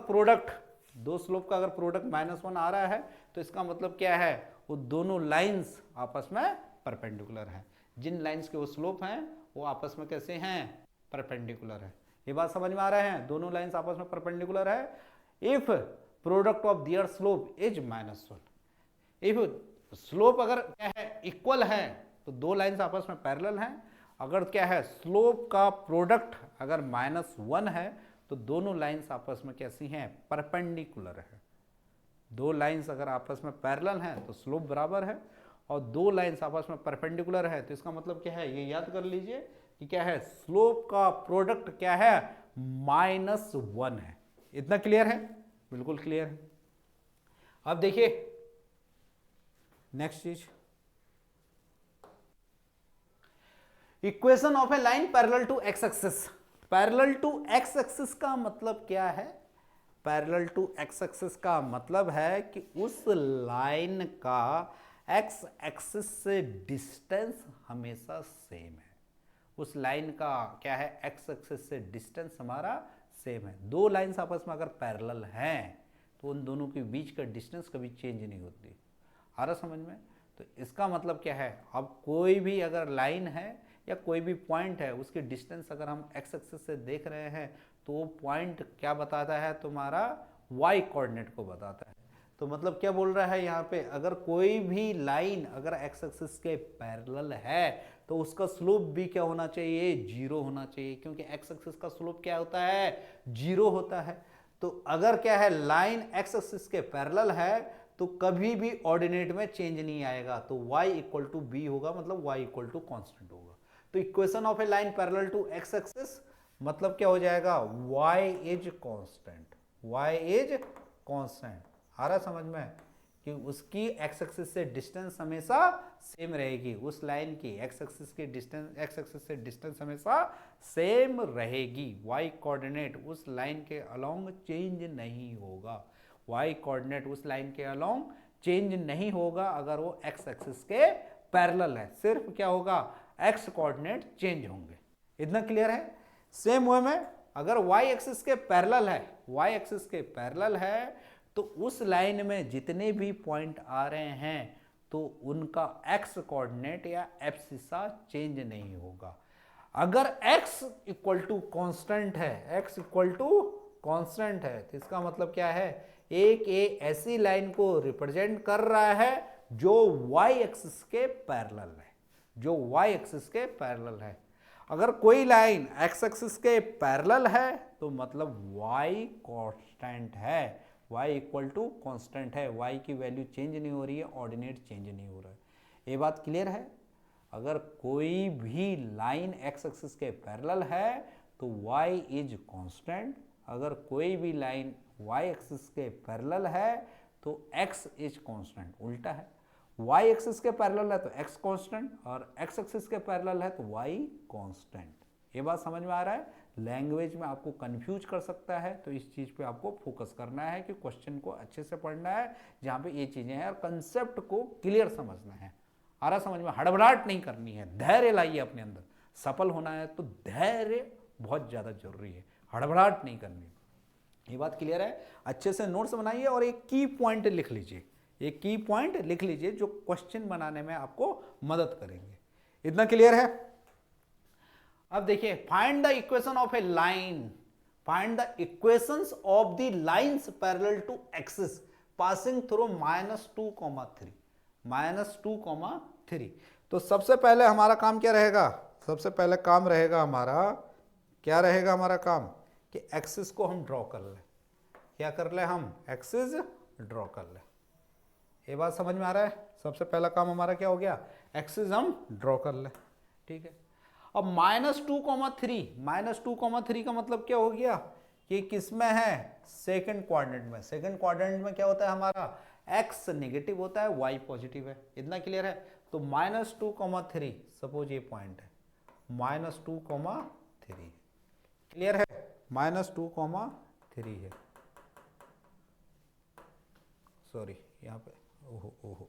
प्रोडक्ट -1 आ रहा है तो इसका मतलब क्या है, वो दोनों लाइंस आपस में परपेंडिकुलर हैं। जिन लाइंस के वो स्लोप हैं वो आपस में कैसे हैं, परपेंडिकुलर है। ये बात समझ में आ रहा है, दोनों लाइंस आपस में परपेंडिकुलर है। If product of their slope is -1, if slope अगर क्या है, इक्वल है, तो दो लाइंस आपस में पैरेलल हैं। अगर क्या है, स्लोप का प्रोडक्ट अगर -1 है तो दोनों लाइंस आपस में कैसी हैं, परपेंडिकुलर है। दो लाइंस अगर आपस में पैरेलल हैं तो स्लोप बराबर है, और दो लाइंस आपस में परपेंडिकुलर है तो इसका मतलब क्या है, ये याद कर लीजिए कि क्या है, स्लोप का प्रोडक्ट क्या है, -1 है। इतना क्लियर है, बिल्कुल क्लियर है। अब देखिए नेक्स्ट चीज, equation of a line parallel to x axis. Parallel to x axis का मतलब क्या है, पैरेलल टू एक्स एक्सिस का मतलब है कि उस लाइन का एक्स एक्सिस से डिस्टेंस हमेशा सेम है। उस लाइन का क्या है, एक्स एक्सिस से डिस्टेंस हमारा सेम है। दो लाइंस आपस में अगर पैरेलल हैं तो उन दोनों के बीच का डिस्टेंस कभी चेंज नहीं होती। आ रहा समझ में? तो इसका मतलब क्या है, अब कोई भी अगर लाइन है या कोई भी पॉइंट है, उसकी डिस्टेंस अगर हम एक्स एक्सिस से देख रहे हैं तो वो पॉइंट क्या बताता है, तुम्हारा वाई कोऑर्डिनेट को बताता है। तो मतलब क्या बोल रहा है यहाँ पे, अगर कोई भी लाइन अगर एक्स एक्सिस के पैरेलल है तो उसका स्लोप भी क्या होना चाहिए, 0 होना चाहिए, क्योंकि एक्स एक्सिस का स्लोप क्या होता है, 0 होता है। तो अगर क्या है, लाइन एक्स एक्सिस के पैरेलल है तो कभी भी ऑर्डिनेट में चेंज नहीं आएगा, तो y इक्वल टू बी होगा, मतलब y इक्वल टू कॉन्स्टेंट होगा। तो equation of a line parallel to x axis मतलब क्या हो जाएगा, y is constant, y is constant. आ रहा समझ में कि उसकी एक्स एक्सिस से डिस्टेंस हमेशा सेम रहेगी, उस लाइन की एक्स एक्सिस की डिस्टेंस, एक्स एक्सिस से डिस्टेंस हमेशा सेम रहेगी। y कोऑर्डिनेट उस लाइन के अलोंग चेंज नहीं होगा, y कोऑर्डिनेट उस लाइन के अलोंग चेंज नहीं होगा अगर वो x एक्सिस के पैरेलल है। सिर्फ क्या होगा, x कोऑर्डिनेट चेंज होंगे। इतना क्लियर है? सेम वे में अगर y एक्सिस के पैरेलल है, y एक्सिस के पैरेलल है तो उस लाइन में जितने भी पॉइंट आ रहे हैं तो उनका x कोऑर्डिनेट या एब्सिसा चेंज नहीं होगा। अगर x इक्वल टू कॉन्स्टेंट है, x इक्वल टू कॉन्स्टेंट है तो इसका मतलब क्या है, एक ऐसी लाइन को रिप्रेजेंट कर रहा है जो y एक्सिस के पैरेलल है, जो y एक्सिस के पैरेलल है। अगर कोई लाइन x एक्सिस के पैरेलल है तो मतलब y कांस्टेंट है, y इक्वल टू कांस्टेंट है, y की वैल्यू चेंज नहीं हो रही है, ऑर्डिनेट चेंज नहीं हो रहा है। ये बात क्लियर है? अगर कोई भी लाइन x एक्सिस के पैरेलल है तो y इज कांस्टेंट, अगर कोई भी लाइन y एक्सिस के पैरेलल है तो x इज कांस्टेंट। उल्टा है, y एक्सिस के पैरेलल है तो x कांस्टेंट, और x एक्सिस के पैरेलल है तो y कांस्टेंट। ये बात समझ में आ रहा है? लैंग्वेज में आपको कंफ्यूज कर सकता है, तो इस चीज़ पे आपको फोकस करना है कि क्वेश्चन को अच्छे से पढ़ना है जहाँ पे ये चीज़ें हैं, और कंसेप्ट को क्लियर समझना है। आ रहा समझ में? हड़बड़ाहट नहीं करनी है, धैर्य लाइए अपने अंदर। सफल होना है तो धैर्य बहुत ज़्यादा जरूरी है, हड़बड़ाहट नहीं करनी। ये बात क्लियर है? अच्छे से नोट्स बनाइए और एक की पॉइंट लिख लीजिए, एक की पॉइंट लिख लीजिए जो क्वेश्चन बनाने में आपको मदद करेंगे। इतना क्लियर है? अब देखिए, find the equation of a line, find the equations of the lines parallel to axis passing through -2, 3 तो सबसे पहले हमारा काम क्या रहेगा, सबसे पहले काम रहेगा हमारा, क्या रहेगा हमारा काम, कि एक्सिस को हम ड्रॉ कर लें। क्या कर ले, हम एक्सिस ड्रॉ कर ले। ये बात समझ में आ रहा है? सबसे पहला काम हमारा क्या हो गया, एक्सिस हम ड्रॉ कर ले। ठीक है, अब -2, 3 का मतलब क्या हो गया कि किस में है, सेकंड क्वाड्रेंट में। सेकंड क्वाड्रेंट में क्या होता है हमारा, x नेगेटिव होता है, y पॉजिटिव है। इतना क्लियर है? तो -2, 3 सपोज ये पॉइंट है, -2, 3 क्लियर है, -2, 3 है। सॉरी, यहाँ पे ओहो ओहो,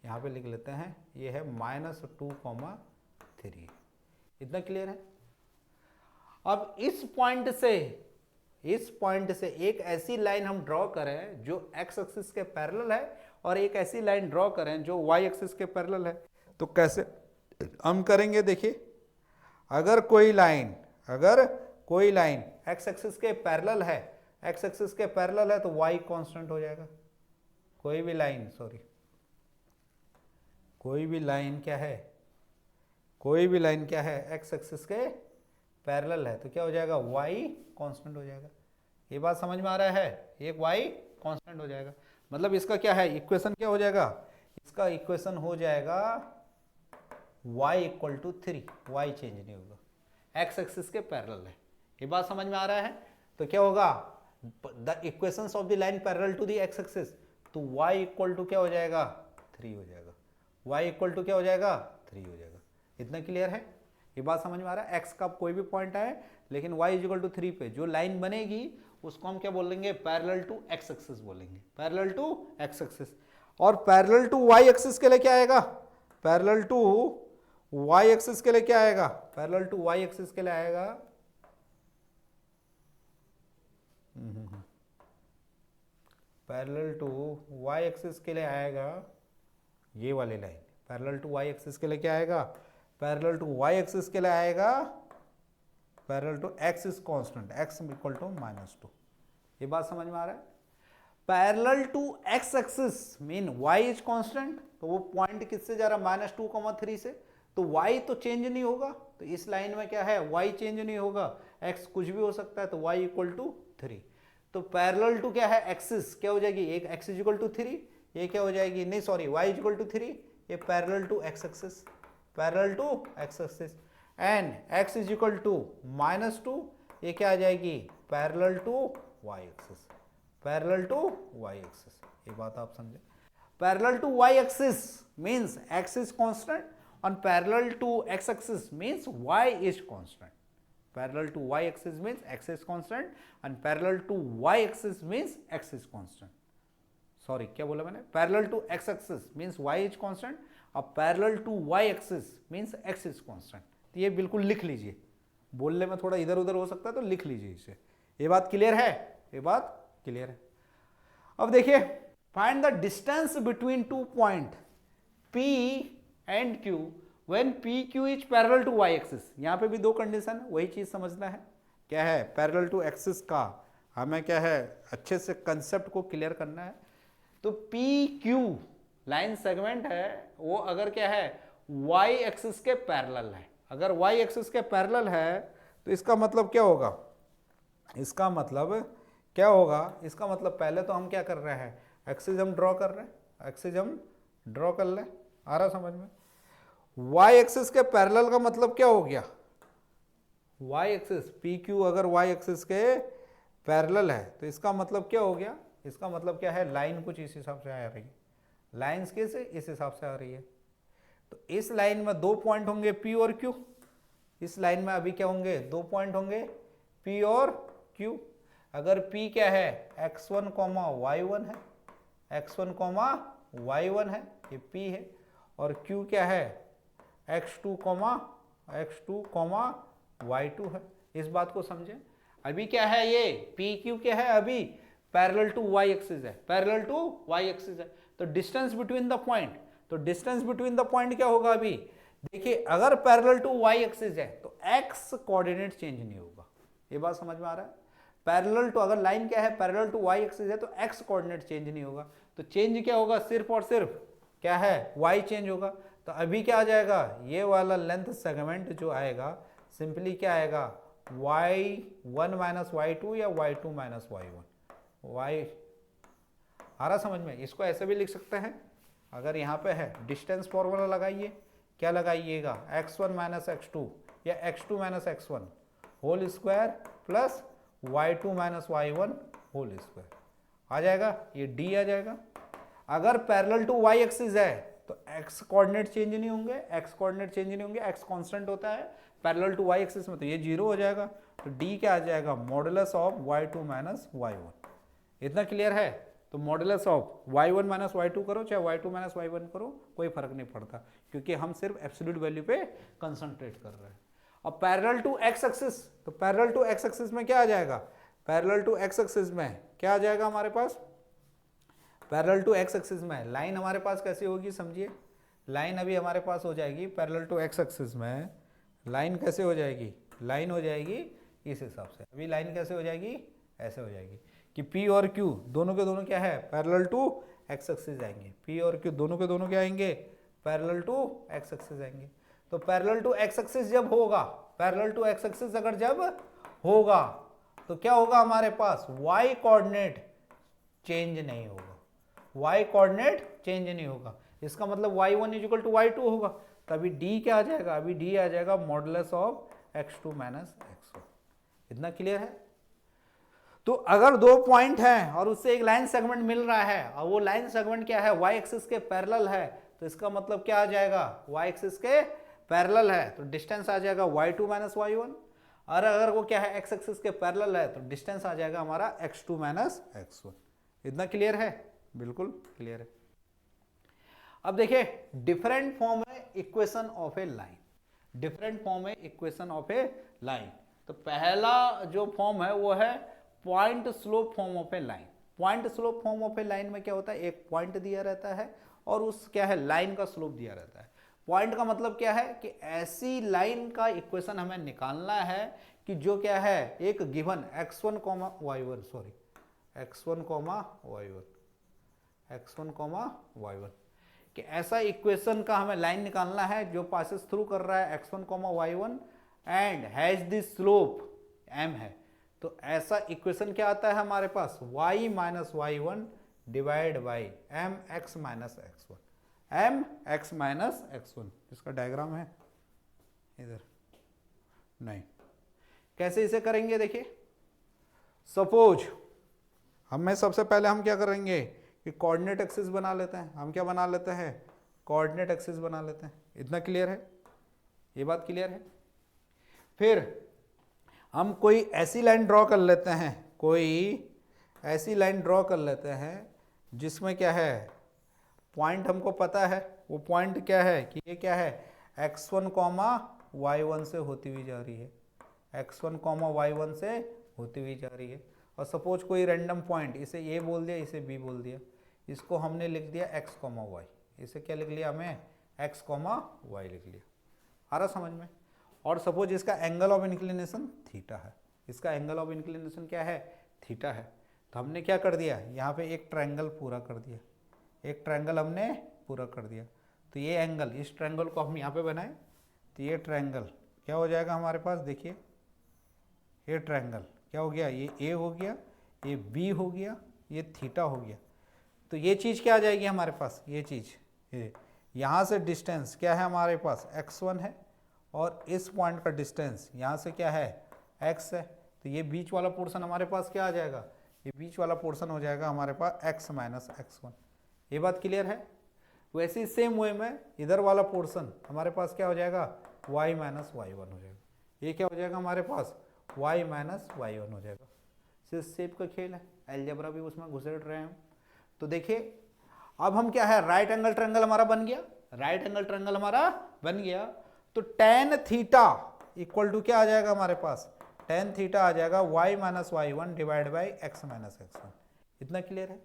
यहाँ पे लिख लेते हैं, ये है -2, 3। इतना क्लियर है। अब इस पॉइंट से एक ऐसी लाइन हम ड्रॉ करें जो एक्स एक्सिस के पैरेलल है और एक ऐसी लाइन ड्रॉ करें जो वाई एक्सिस के पैरेलल है। तो कैसे हम करेंगे, देखिए, अगर कोई लाइन एक्स एक्सिस के पैरेलल है, एक्स एक्सिस के पैरेलल है तो वाई कांस्टेंट हो जाएगा। कोई भी लाइन क्या है, एक्स एक्सिस के पैरेलल है तो क्या हो जाएगा, वाई कांस्टेंट हो जाएगा। ये बात समझ में आ रहा है, एक वाई कांस्टेंट हो जाएगा। मतलब इसका क्या है, इक्वेशन क्या हो जाएगा, इसका इक्वेशन हो जाएगा y equal to 3, y change नहीं होगा, एक्स एक्सिस के पैरेलल है। ये बात समझ में आ रहा है। तो क्या होगा, the equations of the line parallel to the x axis, तो y इक्वल टू क्या हो जाएगा, 3 हो जाएगा। y इक्वल टू क्या हो जाएगा, 3 हो जाएगा। इतना क्लियर है, ये बात समझ में आ रहा है। x का कोई भी पॉइंट आए लेकिन y इक्वल टू 3 पे जो लाइन बनेगी उसको हम क्या बोलेंगे, पैरेलल टू एक्स एक्सिस बोलेंगे, पैरेलल टू एक्स एक्सिस। और पैरेलल टू वाई एक्सिस के लिए क्या आएगा, पैरेलल टू वाई एक्सिस के लिए क्या आएगा, पैरेलल टू वाई एक्सिस के लिए आएगा पैरेलल टू वाई एक्सिस के लिए आएगा ये वाली line. Parallel to Y axis के लिए क्या आएगा, पैरेलल टू वाई एक्सिस के लिए आएगा parallel to X is constant, X equal to -2। ये बात समझ में आ रहा है। Parallel to x axis mean Y is constant, तो वो पॉइंट किससे जा रहा है, -2,3 से, तो y तो चेंज नहीं होगा। तो इस लाइन में क्या है, y चेंज नहीं होगा, x कुछ भी हो सकता है, तो y इक्वल टू 3। तो पैरेलल टू क्या है, एक्सिस क्या हो जाएगी, एक x इक्वल टू 3, ये क्या हो जाएगी, नहीं सॉरी, y इक्वल टू 3, ये parallel to x axis, parallel to x axis, and x is equal to -2, ये क्या आ जाएगी, parallel to y axis, parallel to y axis. ये बात आप समझे। Parallel to y axis means x is constant, on parallel to x axis means y is constant, parallel to y axis means x is constant and parallel to y axis means x is constant, sorry क्या बोला मैंने, parallel to x axis means y is constant और parallel to y axis means x is constant। तो ये बिल्कुल लिख लीजिए, बोलने में थोड़ा इधर उधर हो सकता है तो लिख लीजिए इसे। ये बात क्लियर है, ये बात क्लियर है। अब देखिए, find the distance between two point P and Q when PQ is parallel to y axis। यहाँ पे भी दो कंडीशन है, वही चीज समझना है, क्या है, पैरेलल टू एक्सिस का हमें क्या है, अच्छे से कंसेप्ट को क्लियर करना है। तो PQ लाइन सेगमेंट है वो अगर क्या है, y एक्सिस के पैरेलल है, अगर y एक्सिस के पैरेलल है तो इसका मतलब क्या होगा, इसका मतलब क्या होगा, इसका मतलब पहले तो हम क्या कर रहे हैं, एक्सिस हम ड्रॉ कर रहे हैं, एक्सिस हम ड्रॉ कर ले, आ रहा समझ में। y एक्सिस के पैरेलल का मतलब क्या हो गया, y एक्सिस PQ अगर y एक्सिस के पैरेलल है तो इसका मतलब क्या हो गया, इसका मतलब क्या है, लाइन कुछ इस हिसाब से आ रही है, लाइन्स कैसे इस हिसाब से आ रही है। तो इस लाइन में दो पॉइंट होंगे P और Q, इस लाइन में अभी क्या होंगे, दो पॉइंट होंगे P और Q। अगर P क्या है, x1, y1 है, x1, y1 है, ये P है, और Q क्या है, x2, y2 है। इस बात को समझें। अभी क्या है, ये PQ क्या है, अभी पैरेलल टू y एक्सिस है, पैरेलल टू y एक्सिस है। तो डिस्टेंस बिटवीन द पॉइंट, तो डिस्टेंस बिटवीन द पॉइंट क्या होगा, अभी देखिए अगर पैरेलल टू y एक्सिस है तो x कोऑर्डिनेट चेंज नहीं होगा। ये बात समझ में आ रहा है। पैरेलल टू, अगर लाइन क्या है, पैरेलल टू y एक्सिस है तो x कोऑर्डिनेट चेंज नहीं होगा। तो चेंज क्या होगा, सिर्फ और सिर्फ क्या है, y चेंज होगा। तो अभी क्या आ जाएगा, ये वाला लेंथ सेगमेंट जो आएगा सिंपली क्या आएगा, y1 माइनस y2 या y2 माइनस y1। y आ रहा समझ में। इसको ऐसे भी लिख सकते हैं, अगर यहाँ पे है डिस्टेंस फॉर्मूला लगाइए, क्या लगाइएगा, x1 माइनस x2 या x2 minus x1 whole square plus y2 minus y1 whole square आ जाएगा, ये d आ जाएगा। अगर पैरेलल टू y एक्सिस है तो x कोऑर्डिनेट चेंज नहीं होंगे, x कोऑर्डिनेट चेंज नहीं होंगे, x कांस्टेंट होता है पैरेलल टू y एक्सिस में, तो ये 0 हो जाएगा। तो d क्या आ जाएगा, modulus of y2 minus y1। इतना क्लियर है। तो modulus of y1 minus y2 करो चाहे y2 माइनस y1 करो, कोई फर्क नहीं पड़ता, क्योंकि हम सिर्फ एब्सोल्यूट वैल्यू पे कंसंट्रेट कर रहे हैं। और पैरेलल टू एक्स एक्सिस, तो पैरेलल टू एक्स एक्सिस में क्या आ जाएगा, पैरेलल टू एक्स एक्सिस में क्या आ जाएगा हमारे पास, पैरेलल टू एक्स एक्सिस में लाइन हमारे पास कैसी होगी समझिए, लाइन अभी हमारे पास हो जाएगी पैरेलल टू एक्स एक्सिस में, लाइन कैसे हो जाएगी, लाइन हो जाएगी इस हिसाब से, अभी लाइन कैसे हो जाएगी, ऐसे हो जाएगी कि P और Q दोनों के दोनों क्या है, पैरेलल टू एक्स एक्सिस जाएंगे, P और Q दोनों के दोनों क्या आएंगे, पैरेलल टू एक्स एक्सिस आएंगे। तो पैरेलल टू एक्स एक्सिस जब होगा, पैरेलल टू एक्स एक्सिस अगर जब होगा तो क्या होगा हमारे पास, y कोऑर्डिनेट चेंज नहीं होगा, y कोऑर्डिनेट चेंज नहीं होगा, इसका मतलब y1 इक्वल टू y2 होगा, तभी d क्या आ जाएगा, अभी d आ जाएगा modulus of x2 minus x1। इतना क्लियर है। तो अगर दो पॉइंट हैं और उससे एक लाइन सेगमेंट मिल रहा है और वो लाइन सेगमेंट क्या है, y एक्सिस के पैरेलल है, तो इसका मतलब क्या आ जाएगा, y एक्सिस के पैरेलल है तो डिस्टेंस आ जाएगा y2 माइनस y1, और अगर वो क्या है x एक्सिस के पैरेलल है तो डिस्टेंस आ जाएगा हमारा x2 माइनस x1। इतना क्लियर है, बिल्कुल क्लियर है। अब देखिए डिफरेंट फॉर्म है equation of a line, different form है इक्वेशन ऑफ ए लाइन। तो पहला जो फॉर्म है वो है point slope form of a line. Point slope form of a line में क्या होता है, एक पॉइंट दिया रहता है और उस क्या है लाइन का स्लोप दिया रहता है। पॉइंट का मतलब क्या है कि ऐसी लाइन का इक्वेशन हमें निकालना है कि जो क्या है एक given x1 y1 sorry x1 y1 x1 y1 कि ऐसा इक्वेशन का हमें लाइन निकालना है जो पासेस थ्रू कर रहा है x1 y1 and has the slope m है। तो ऐसा इक्वेशन क्या आता है हमारे पास, y minus y1 divide by M x minus x1, M x minus x1। इसका डायग्राम है इधर, नहीं कैसे इसे करेंगे देखिए, सपोज हमें सबसे पहले हम क्या करेंगे कि कोऑर्डिनेट एक्सिस बना लेते हैं, हम क्या बना लेते हैं, कोऑर्डिनेट एक्सिस बना लेते हैं। इतना क्लियर है, ये बात क्लियर है। फिर हम कोई ऐसी लाइन ड्रॉ कर लेते हैं, कोई ऐसी लाइन ड्रॉ कर लेते हैं जिसमें क्या है पॉइंट हमको पता है, वो पॉइंट क्या है कि ये क्या है x1 y1 से होती हुई जा रही है, x1 y1 से होती हुई जा रही है। और सपोज कोई रैंडम पॉइंट, इसे ए बोल दिया, इसे बी बोल दिया, इसको हमने लिख दिया x, y, इसे क्या लिख लिया हमें x, y लिख लिया। आ रहा समझ में। और सपोज इसका एंगल ऑफ इंक्लिनेशन थीटा है, इसका एंगल ऑफ इंक्लिनेशन क्या है, थीटा है। तो हमने क्या कर दिया, यहाँ पे एक ट्रायंगल पूरा कर दिया, एक ट्रायंगल हमने पूरा कर दिया। तो ये एंगल, इस ट्रायंगल को हम यहाँ पे बनाए तो ये ट्रायंगल क्या हो जाएगा हमारे पास, देखिए ये ट्रायंगल क्या हो गया, ये ए हो गया, ये बी हो गया, ये थीटा हो गया। तो ये चीज़ क्या आ जाएगी हमारे पास, ये चीज़ यहाँ से डिस्टेंस क्या है हमारे पास x1 है और इस पॉइंट का डिस्टेंस यहाँ से क्या है x है। तो ये बीच वाला पोर्शन हमारे पास क्या आ जाएगा, ये बीच वाला पोर्शन हो जाएगा हमारे पास x माइनस x1। ये बात क्लियर है। वैसे ही सेम वे में इधर वाला पोर्शन हमारे पास क्या हो जाएगा, y माइनस y1 हो जाएगा। ये क्या हो जाएगा हमारे पास, y माइनस y1 हो जाएगा। सिर्फ शेप का खेल है, अलजेब्रा भी उसमें घुसेड़ रहे हैं हम। तो देखिए अब हम क्या है, राइट एंगल ट्रायंगल हमारा बन गया, राइट एंगल ट्रायंगल हमारा बन गया। तो टेन थीटा इक्वल टू क्या आ जाएगा हमारे पास, टेन थीटा आ जाएगा y minus y1 divide by x minus x1। इतना क्लियर है।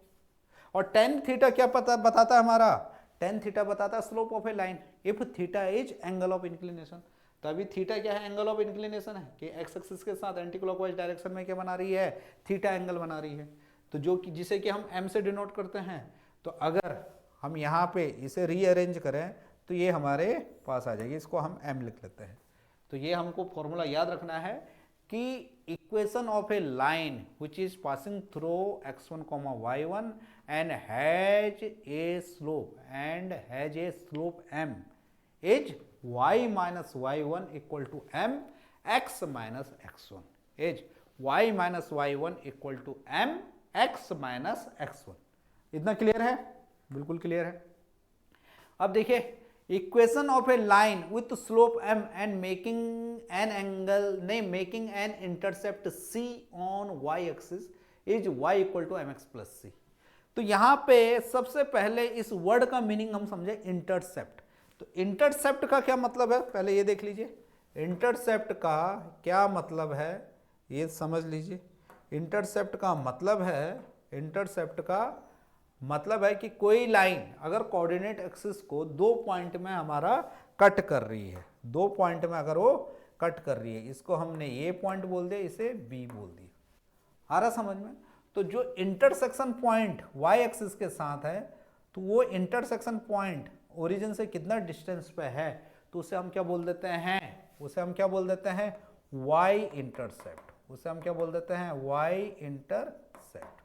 और टेन थीटा क्या पता बताता है हमारा, टेन थीटा बताता है slope of a line if theta is angle of inclination. तो अभी थीटा क्या है, एंगल ऑफ इंक्लिनेशन है कि एक्स एक्सिस के साथ एंटी क्लॉकवाइज डायरेक्शन में क्या बना रही है, थीटा एंगल बना रही है। तो जो कि जिसे कि हम m से डिनोट करते हैं। तो अगर हम यहाँ पे इसे रीअरेंज करें तो ये हमारे पास आ जाएगी, इसको हम m लिख लेते हैं। तो ये हमको फॉर्मूला याद रखना है कि equation of a line which is passing through x1 y1 and has a slope m is y minus y1 equal to m x minus x1 is y minus y1 equal to m x minus x1। इतना clear है, बिल्कुल clear है। अब देखिए equation of a line with slope m and making an angle नहीं making an intercept c on y axis is y equal to mx plus c। तो यहां पे सबसे पहले इस वर्ड का मीनिंग हम समझे इंटरसेप्ट। तो इंटरसेप्ट का क्या मतलब है, पहले ये देख लीजिए। इंटरसेप्ट का क्या मतलब है ये समझ लीजिए। इंटरसेप्ट का मतलब है, इंटरसेप्ट का मतलब है कि कोई लाइन अगर कोऑर्डिनेट एक्सिस को 2 पॉइंट में हमारा कट कर रही है, 2 पॉइंट में अगर वो कट कर रही है, इसको हमने ए पॉइंट बोल दिया, इसे बी बोल दिया। आ रहा समझ में? तो जो इंटरसेक्शन पॉइंट वाई एक्सिस के साथ है, तो वो इंटरसेक्शन पॉइंट ओरिजिन से कितना डिस्टेंस पे है, तो उसे हम क्या बोल देते हैं, उसे हम क्या बोल देते हैं, वाई इंटरसेप्ट। उसे हम क्या बोल देते हैं, वाई इंटरसेप्ट।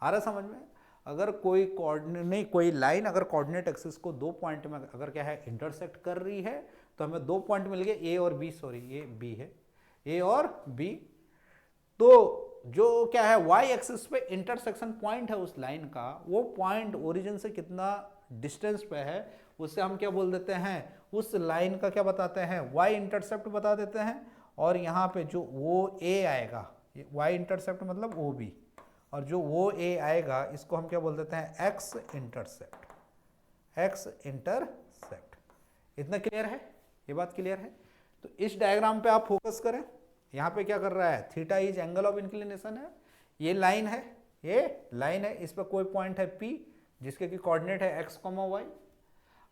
आ रहा समझ में? अगर कोई कोऑर्डिनेट नहीं, कोई लाइन अगर कोऑर्डिनेट एक्सिस को 2 पॉइंट में अगर क्या है इंटरसेक्ट कर रही है, तो हमें 2 पॉइंट मिल गए, ए और बी, सॉरी ये बी है, ए और बी। तो जो क्या है वाई एक्सिस पे इंटरसेक्शन पॉइंट है उस लाइन का, वो पॉइंट ओरिजिन से कितना डिस्टेंस पे है, उससे हम क्या बोल देते हैं, उस लाइन का क्या बताते हैं, वाई इंटरसेप्ट बता देते हैं। और यहाँ पे जो वो ए आएगा, वाई इंटरसेप्ट मतलब ओ बी, और जो वो ए आएगा इसको हम क्या बोल देते हैं, एक्स इंटरसेप्ट, एक्स इंटरसेप्ट। इतना क्लियर है? ये बात क्लियर है? तो इस डायग्राम पे आप फोकस करें। यहाँ पे क्या कर रहा है, theta is angle of inclination है, ये लाइन है, ये लाइन है, इस पर कोई पॉइंट है पी जिसके की कोऑर्डिनेट है एक्स कॉमा वाई।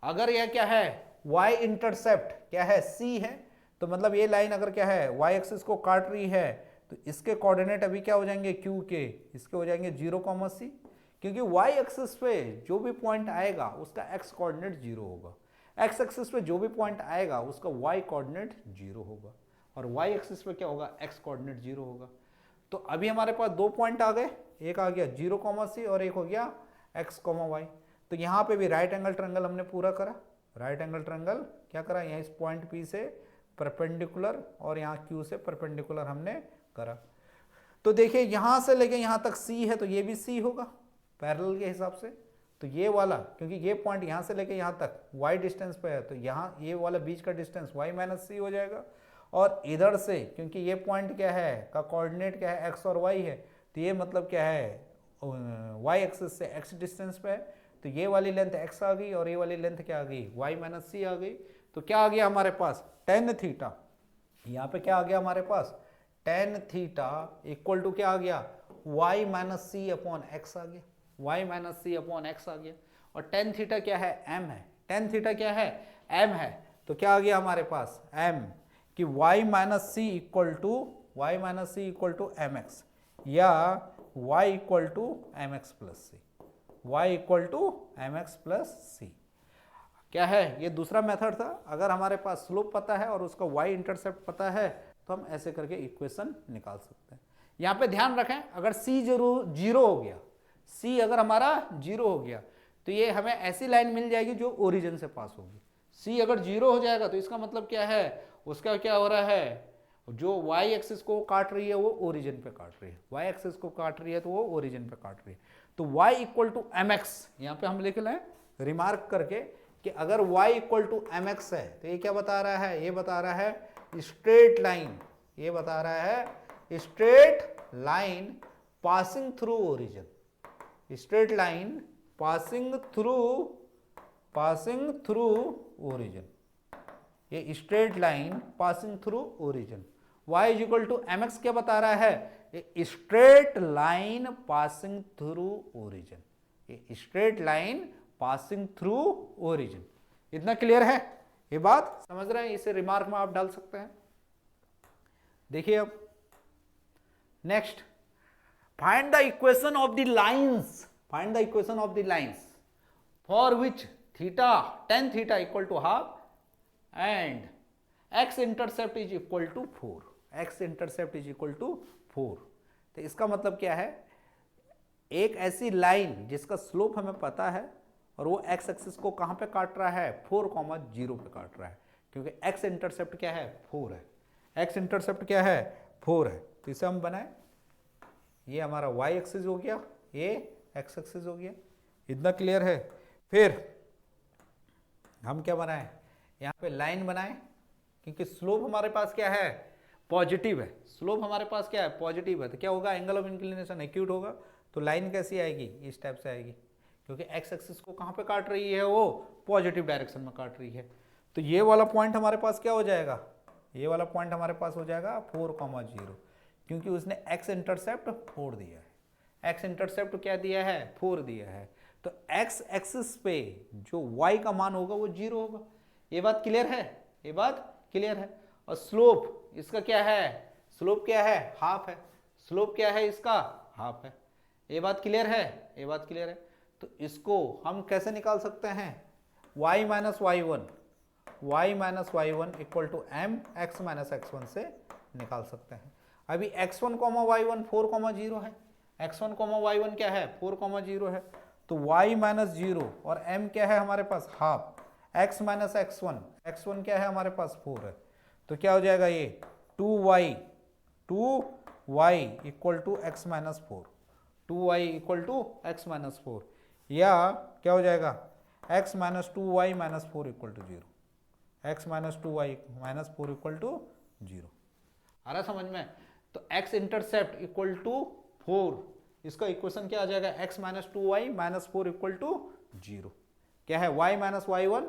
अगर यह क्या है वाई इंटरसेप्ट क्या है सी है, तो मतलब ये लाइन अगर क्या है वाई एक्सिस को काट रही है, तो इसके कोऑर्डिनेट अभी क्या हो जाएंगे क्यू के, इसके हो जाएंगे 0, सी, क्योंकि वाई एक्सिस पे जो भी पॉइंट आएगा उसका एक्स कोऑर्डिनेट 0 होगा, एक्स एक्सिस पे जो भी पॉइंट आएगा उसका वाई कोऑर्डिनेट 0 होगा, और वाई एक्सिस पे क्या होगा, एक्स कोऑर्डिनेट 0 होगा। तो अभी हमारे पास 2 पॉइंट आ गए, एक आ गया 0, सी और एक हो गया एक्स, वाई। तो यहाँ पे भी राइट एंगल ट्रायंगल हमने पूरा करा, राइट एंगल ट्रायंगल क्या करा, यहाँ इस पॉइंट पी से परपेंडिकुलर और यहाँ क्यू से परपेंडिकुलर हमने करा। तो देखिए यहाँ से लेके यहाँ तक सी है, तो ये भी सी होगा पैरेलल के हिसाब से। तो ये वाला, क्योंकि ये पॉइंट यहाँ से लेके यहाँ तक y डिस्टेंस पे है, तो यहाँ ये वाला बीच का डिस्टेंस y माइनस सी हो जाएगा। और इधर से क्योंकि ये पॉइंट क्या है का कोऑर्डिनेट क्या है, x और y है, तो ये मतलब क्या है y एक्सिस से x डिस्टेंस पे है, तो ये वाली लेंथ x आ गई और ये वाली लेंथ क्या आ गई, y माइनस सी आ गई। तो क्या आ गया हमारे पास, टेन थीटा। यहाँ पे क्या आ गया हमारे पास, टेन थीटा इक्वल टू क्या आ गया, y माइनस सी अपॉन एक्स आ गया, y माइनस सी अपॉन एक्स आ गया। और टेन थीटा क्या है, m है, टेन थीटा क्या है, m है। तो क्या आ गया हमारे पास m, कि y minus c equal to M x, या y equal to M x plus c, y equal to M x plus c. क्या है, ये दूसरा मेथड था। अगर हमारे पास स्लोप पता है और उसका y इंटरसेप्ट पता है, तो हम ऐसे करके इक्वेशन निकाल सकते हैं। यहाँ पे ध्यान रखें, अगर c जीरो हो गया, c अगर हमारा 0 हो गया, तो ये हमें ऐसी लाइन मिल जाएगी जो ओरिजिन से पास होगी। c अगर 0 हो जाएगा तो इसका मतलब क्या है, उसका क्या हो रहा है, जो y एक्सिस को काट रही है वो ओरिजिन पे काट रही है, y एक्सिस को काट रही है तो वो ओरिजिन पे काट रही है। तो y equal to M X, यहाँ पे हम लिख लें रिमार्क करके कि अगर y equal to M X है, तो ये क्या बता रहा है, ये बता रहा है स्ट्रेट लाइन, ये बता रहा है straight line passing through origin, straight line passing through origin, ये straight line passing through origin. y is equal to M x क्या बता रहा है, straight line passing through origin, ये straight line passing through origin. इतना clear है, ये बात समझ रहे हैं, इसे रिमार्क में आप डाल सकते हैं। देखिए अब next, find the equation of the lines, find the equation of the lines for which theta tan theta equal to half and x intercept is equal to 4, x intercept is equal to 4। तो इसका मतलब क्या है, एक ऐसी line जिसका slope हमें पता है और वो x एक्सिस को कहां पे काट रहा है, 4,0 पे काट रहा है, क्योंकि x इंटरसेप्ट क्या है, 4 है, x इंटरसेप्ट क्या है, 4 है। तो इसे हम बनाए, ये हमारा y एक्सिस हो गया, ये x एक्सिस हो गया। इतना क्लियर है। फिर हम क्या बनाए, यहाँ पे लाइन बनाए, क्योंकि स्लोप हमारे पास क्या है, पॉजिटिव है, स्लोप हमारे पास क्या है, पॉजिटिव है, तो क्या होगा, एंगल ऑफ इंक्लिनेशन एक्यूट होगा। तो लाइन कैसी आएगी, इस टाइप से आएगी, क्योंकि एक्स एक्सिस को कहाँ पे काट रही है, वो पॉजिटिव डायरेक्शन में काट रही है। तो ये वाला पॉइंट हमारे पास क्या हो जाएगा, ये वाला पॉइंट हमारे पास हो जाएगा 4,0, क्योंकि उसने x इंटरसेप्ट 4 दिया है। x इंटरसेप्ट क्या दिया है? 4 दिया है। तो x एक्सिस पे जो y का मान होगा वो 0 होगा। ये बात क्लियर है? ये बात क्लियर है। और स्लोप इसका क्या है? स्लोप क्या है? हाफ है। स्लोप क्या है इसका? हाफ है। ये बात क्लियर है? ये बात क्लियर है। तो इसको हम कैसे निकाल सकते हैं? y minus y1 equal to M x minus x1 से निकाल सकते हैं। अभी x1, y1 4,0 है। x1, y1 क्या है? 4,0 है। तो y माइनस 0 और m क्या है हमारे पास? हाफ। x माइनस x1 क्या है हमारे पास? 4 है। तो क्या हो जाएगा ये? 2y equal to x minus 4, 2y equal to x minus 4, या क्या हो जाएगा? x minus 2y minus 4 equal to 0, x minus 2y minus 4 equal to 0। आ रहा समझ में? तो x इंटरसेप्ट इक्वल टू 4, इसका इक्वेशन क्या आ जाएगा? x minus 2y minus 4 equal to 0। क्या है? y minus y1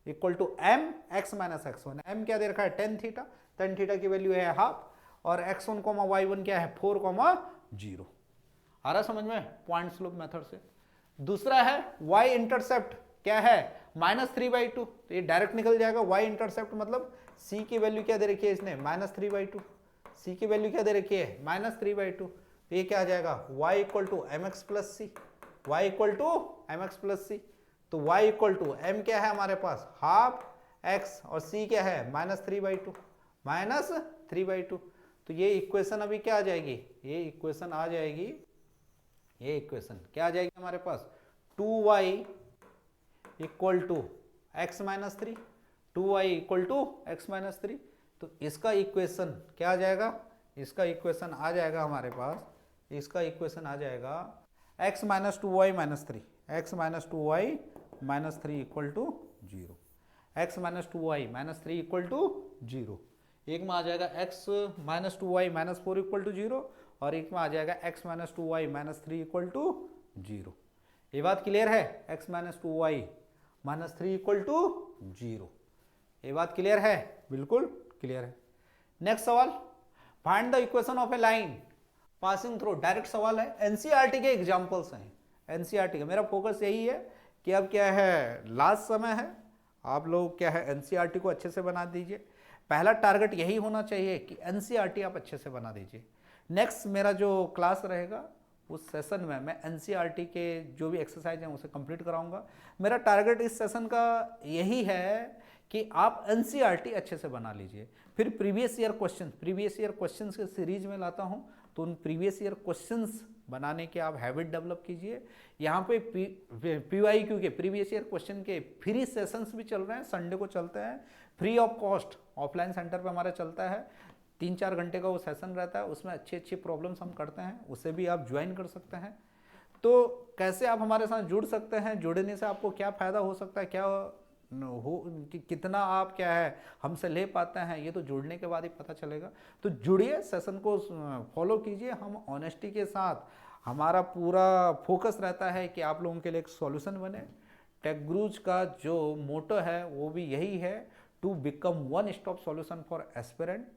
equal to m x minus x1। m क्या दे रखा है? tan थीटा की वैल्यू है हाफ, और x1, y1 क्या है? 4,0। आ रहा समझ में? पॉइंट स्लोप मेथड से। दूसरा है y इंटरसेप्ट क्या है? -3/2। तो ये डायरेक्ट निकल जाएगा। y इंटरसेप्ट मतलब c की वैल्यू क्या दे रखी है इसने? -3/2। c की वैल्यू क्या दे रखी है? -3/2। तो ये क्या आ जाएगा? y equal to mx plus c, y equal to mx plus c. तो y इक्वल टू m क्या है हमारे पास? हाफ x, और c क्या है? -3/2। तो ये इक्वेशन अभी क्या आ जाएगी? ये इक्वेशन आ जाएगी, ये इक्वेशन क्या आ जाएगी हमारे पास? 2y equal to x minus 3, 2y equal to x minus 3। तो इसका इक्वेशन क्या आ जाएगा? इसका इक्वेशन आ जाएगा हमारे पास, इसका इक्वेशन आ जाएगा x minus 2y minus 3, x minus 2y minus 3 equal to 0, x minus 2y minus 3 equal to 0। एक में आ जाएगा x minus 2y minus 4 equal to 0, और एक में आ जाएगा x minus 2y minus 3 equal to 0। ये बात क्लियर है? x minus 2y minus 3 equal to 0। ये बात क्लियर है? बिल्कुल क्लियर है। नेक्स्ट सवाल, find the equation of a line passing through. Direct सवाल है, एनसीईआरटी के एग्जांपल्स हैं। एनसीईआरटी का मेरा फोकस यही है कि अब क्या है, लास्ट समय है, आप लोग क्या है एनसीईआरटी को अच्छे से बना दीजिए। पहला टारगेट यही होना चाहिए कि एनसीईआरटी आप अच्छे से बना दीजिए। नेक्स्ट मेरा जो क्लास रहेगा उस सेशन में मैं एनसीईआरटी के जो भी एक्सरसाइज हैं उसे कंप्लीट कराऊंगा। मेरा टारगेट इस सेशन का यही है कि आप एनसीईआरटी अच्छे से बना लीजिए। फिर प्रीवियस ईयर क्वेश्चंस के सीरीज में लाता हूं, तो उन प्रीवियस ईयर क्वेश्चंस बनाने के आप हैबिट डेवलप कीजिए। यहाँ पे पीवाईक्यू के प्रीवियस ईयर क्वेश्चन के फ्री सेशंस भी चल रहे हैं, संडे को चलते हैं, free of cost offline centre पे हमारा चलता है। 3-4 घंटे का वो सेशन रहता है, उसमें अच्छी प्रॉब्लम्स हम करते हैं, उसे भी आप ज्वाइन कर सकते हैं। तो कैसे आप हमारे साथ जुड़ सकते हैं, जुड़ने से आपको क्या फ़ायदा हो सकता है, क्या हो कितना आप क्या है हमसे ले पाते हैं, ये तो जुड़ने के बाद ही पता चलेगा। तो जुड़िए, सेशन को फॉलो कीजिए। हम ऑनेस्टी के साथ, हमारा पूरा फोकस रहता है कि आप लोगों के लिए एक सॉल्यूशन बने। टेक गुरुज का जो मोटो है वो भी यही है, to become one stop solution for aspirant.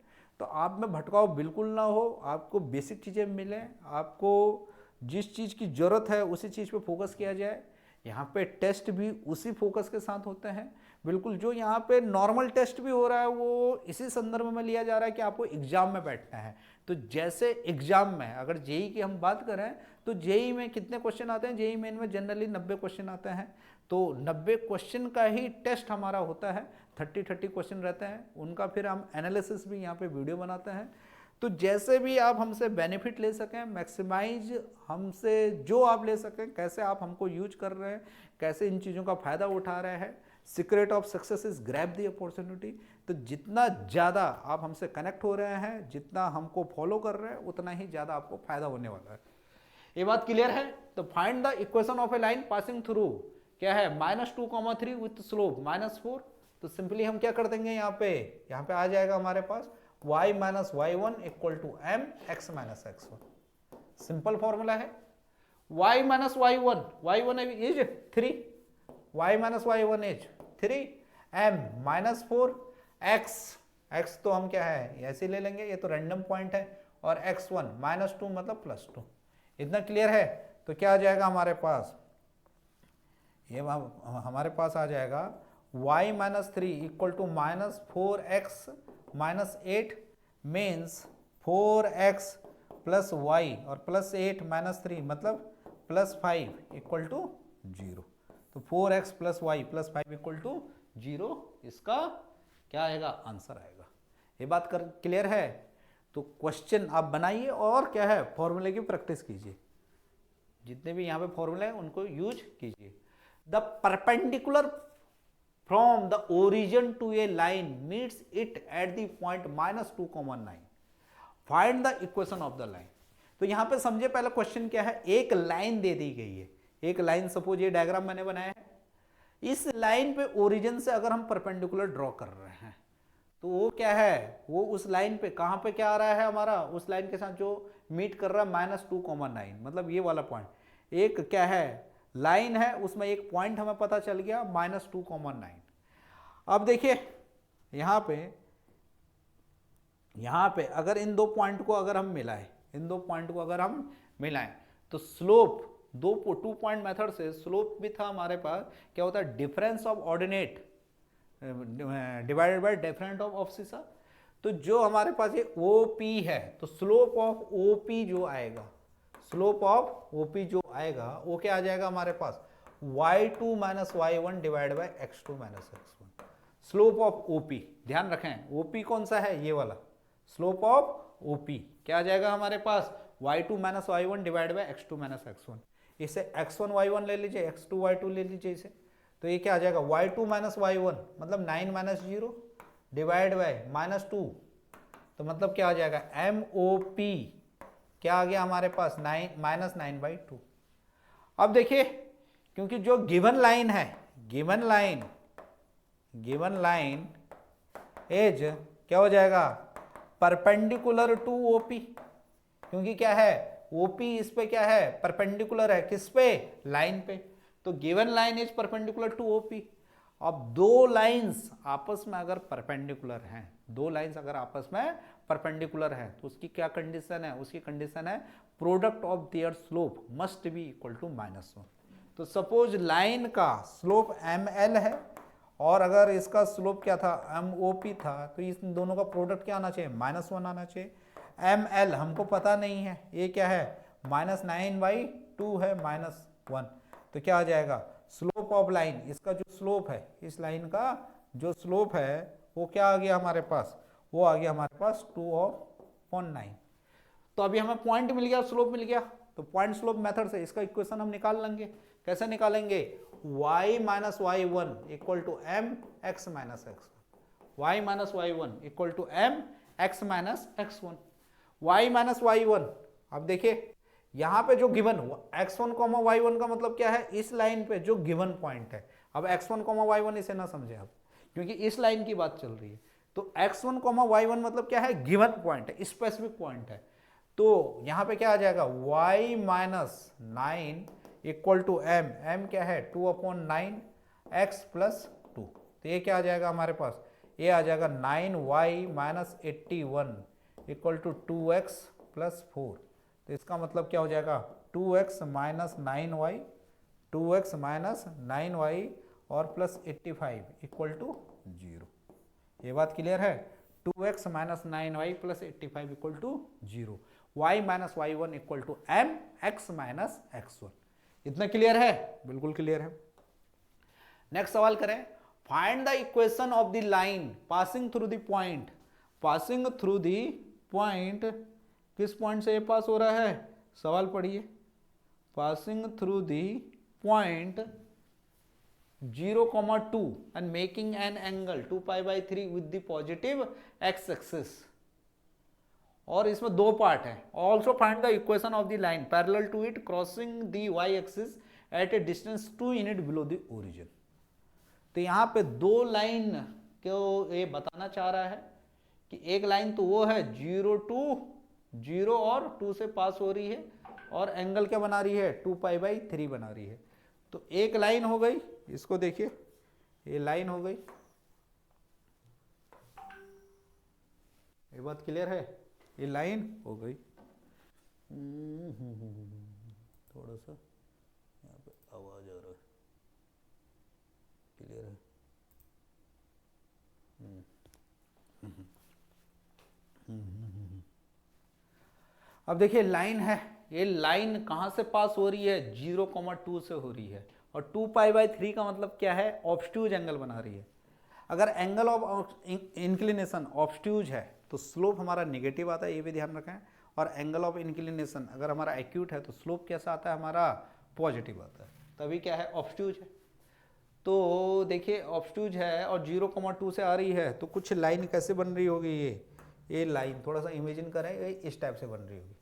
तो आप में भटकाव बिल्कुल ना हो, आपको बेसिक चीज़ें मिलें, आपको जिस चीज़ की ज़रूरत है उसी चीज़ पे फोकस किया जाए। यहाँ पे टेस्ट भी उसी फोकस के साथ होते हैं। बिल्कुल जो यहाँ पे नॉर्मल टेस्ट भी हो रहा है वो इसी संदर्भ में लिया जा रहा है कि आपको एग्जाम में बैठना है। तो जैसे एग्जाम में अगर जेई की हम बात करें तो जेई में कितने क्वेश्चन आते हैं? जेई मेन में जनरली 90 क्वेश्चन आते हैं। तो 90 क्वेश्चन का ही टेस्ट हमारा होता है, 30 क्वेश्चन रहते हैं, उनका फिर हम एनालिसिस भी यहाँ पे वीडियो बनाते हैं। तो जैसे भी आप हमसे बेनिफिट ले सकें, मैक्सिमाइज हमसे जो आप ले सकें, कैसे आप हमको यूज कर रहे हैं, कैसे इन चीज़ों का फ़ायदा उठा रहे हैं। Secret of success is grab the opportunity. तो जितना ज़्यादा आप हमसे कनेक्ट हो रहे हैं, जितना हमको फॉलो कर रहे हैं, उतना ही ज़्यादा आपको फ़ायदा होने वाला है। ये बात क्लियर है? तो find the equation of a line passing through क्या है? -2,3 विथ स्लोप -4। तो सिंपली हम क्या कर देंगे, यहाँ पे आ जाएगा हमारे पास y minus y1 equal to m x minus x1। Simple formula है। y minus y1 is 3, y minus y1 is 3, m minus 4, x x तो हम क्या है ऐसे ले लेंगे, ये तो रैंडम पॉइंट है, और x1 -2 मतलब +2। इतना क्लियर है? तो क्या आ जाएगा हमारे पास, ये हमारे पास आ जाएगा y - 3 equal to -4x - 8 means 4x plus y और +8 - 3 मतलब +5 इक्वल टू 0। तो 4x plus y plus 5 equal to 0 इसका क्या आएगा, आंसर आएगा। ये बात कर क्लियर है? तो क्वेश्चन आप बनाइए और क्या है फॉर्मूले की प्रैक्टिस कीजिए, जितने भी यहाँ पे फॉर्मूले हैं उनको यूज कीजिए। The perpendicular from the origin to a line meets it at the point -2, 9। Find the equation of the line. तो यहां पे समझे पहला क्वेश्चन क्या है, एक लाइन दे दी गई है, एक लाइन, सपोज ये डायग्राम मैंने बनाया है, इस लाइन पे ओरिजिन से अगर हम परपेंडिकुलर ड्रॉ कर रहे हैं तो वो क्या है, वो उस लाइन पे कहां पे क्या आ रहा है हमारा, उस लाइन के साथ जो मीट कर रहा है -2, 9, मतलब ये वाला पॉइंट। एक क्या है लाइन है, उसमें एक पॉइंट हमें पता चल गया -2, 9। अब देखिए यहां पे अगर इन दो पॉइंट को अगर हम मिलाएं, तो स्लोप 2 पॉइंट मेथड से स्लोप भी था हमारे पास, क्या होता है difference of ordinate divided by difference of abscissa. तो जो हमारे पास ये OP है, तो स्लोप ऑफ OP जो आएगा, वो क्या आ जाएगा हमारे पास, y2 - y1 divide bye x2 - x1। Slope of OP, ध्यान रखें OP कौन सा है, ये वाला स्लोप ऑफ OP क्या आ जाएगा हमारे पास, y2 - y1 divide bye x2 - x1। इसे x1 y1 ले लीजिए, x2 y2 ले लीजिए इसे, तो ये क्या आ जाएगा y2 - y1 मतलब 9 - 0 डिवाइड बाय -2, तो मतलब क्या आ जाएगा MOP क्या आ गया हमारे पास, -9/2। अब देखिए क्योंकि जो गिवन लाइन है, गिवन लाइन एज क्या हो जाएगा, परपेंडिकुलर टू OP, क्योंकि क्या है OP इस पे क्या है परपेंडिकुलर है, किस पे, लाइन पे। तो given line is perpendicular to OP। अब दो लाइंस आपस में अगर परपेंडिकुलर हैं, तो उसकी क्या कंडीशन है, उसकी कंडीशन है product of their slope must be equal to -1। तो सपोज लाइन का स्लोप ML है और अगर इसका स्लोप क्या था MOP था, तो इस दोनों का प्रोडक्ट क्या आना चाहिए, -1 आना चाहिए। ML हमको पता नहीं है, ये क्या है -9/2 है -1, तो क्या आ जाएगा स्लोप ऑफ लाइन, इसका जो स्लोप है, इस लाइन का जो स्लोप है वो क्या आ गया हमारे पास, वो आ गया हमारे पास 2/9। तो अभी हमें पॉइंट मिल गया, स्लोप मिल गया, तो पॉइंट स्लोप मेथड से इसका इक्वेशन हम निकाल लेंगे। कैसे निकालेंगे, y - y1 equal to mx - x1, y - y1 equal to mx - x1, y - y1। अब देखिए यहां पे जो गिवन x1, y1 का मतलब क्या है, इस लाइन पे जो गिवन पॉइंट है। अब x1, y1 इसे ना समझे आप, क्योंकि इस लाइन की बात चल रही है। तो x1, y1 मतलब क्या है, गिवन पॉइंट है, स्पेसिफिक पॉइंट है। तो यहां पे क्या आ जाएगा y - 9 इक्वल टू m क्या है 2/9 x प्लस 2। तो ये क्या आ जाएगा हमारे पास, ये आ जाएगा 9y - 81 equal to 2x plus 4। तो इसका मतलब क्या हो जाएगा 2x - 9y और प्लस 85 इक्वल टू 0। ये बात क्लियर है, 2x - 9y plus 85 equal to 0, y - y1 equal to mx - x1। इतना क्लियर है, बिल्कुल क्लियर है। नेक्स्ट सवाल करें, find the equation of the line passing through the point, किस पॉइंट से ये पास हो रहा है, सवाल पढ़िए, passing through the point 0,2 and making an angle 2π/3 with the positive x axis। और इसमें दो पार्ट है। Also find the equation of the line parallel to it crossing the y axis at a distance 2 unit below the origin. तो यहाँ पे दो line को ये बताना चाह रहा है कि एक लाइन तो वो है 0 to 0 और 2 से पास हो रही है, और एंगल क्या बना रही है 2π/3 बना रही है। तो एक लाइन हो गई, इसको देखिए ये लाइन हो गई, ये बात क्लियर है? ये लाइन हो गई। थोड़ा सा यहाँ पे आवाज आ रहा है, क्लियर है? अब देखिए लाइन है, ये लाइन कहाँ से पास हो रही है? 0,2 से हो रही है, और 2π/3 का मतलब क्या है? ऑब्स्ट्यूज एंगल बना रही है। अगर एंगल ऑफ इंक्लिनेशन ऑब्स्ट्यूज है तो स्लोप हमारा नेगेटिव आता है, ये भी ध्यान रखें। और एंगल ऑफ इंक्लिनेशन अगर हमारा एक्यूट है तो स्लोप कैसा आता है? हमारा पॉजिटिव आता है, तभी क्या है? ऑब्स्ट्यूज है। तो देखिए ऑब्स्ट्यूज है और 0,2 से आ रही है, तो कुछ लाइन कैसे बन रही होगी? ये लाइन थोड़ा सा इमेजिन करें, ये इस टाइप से बन रही होगी।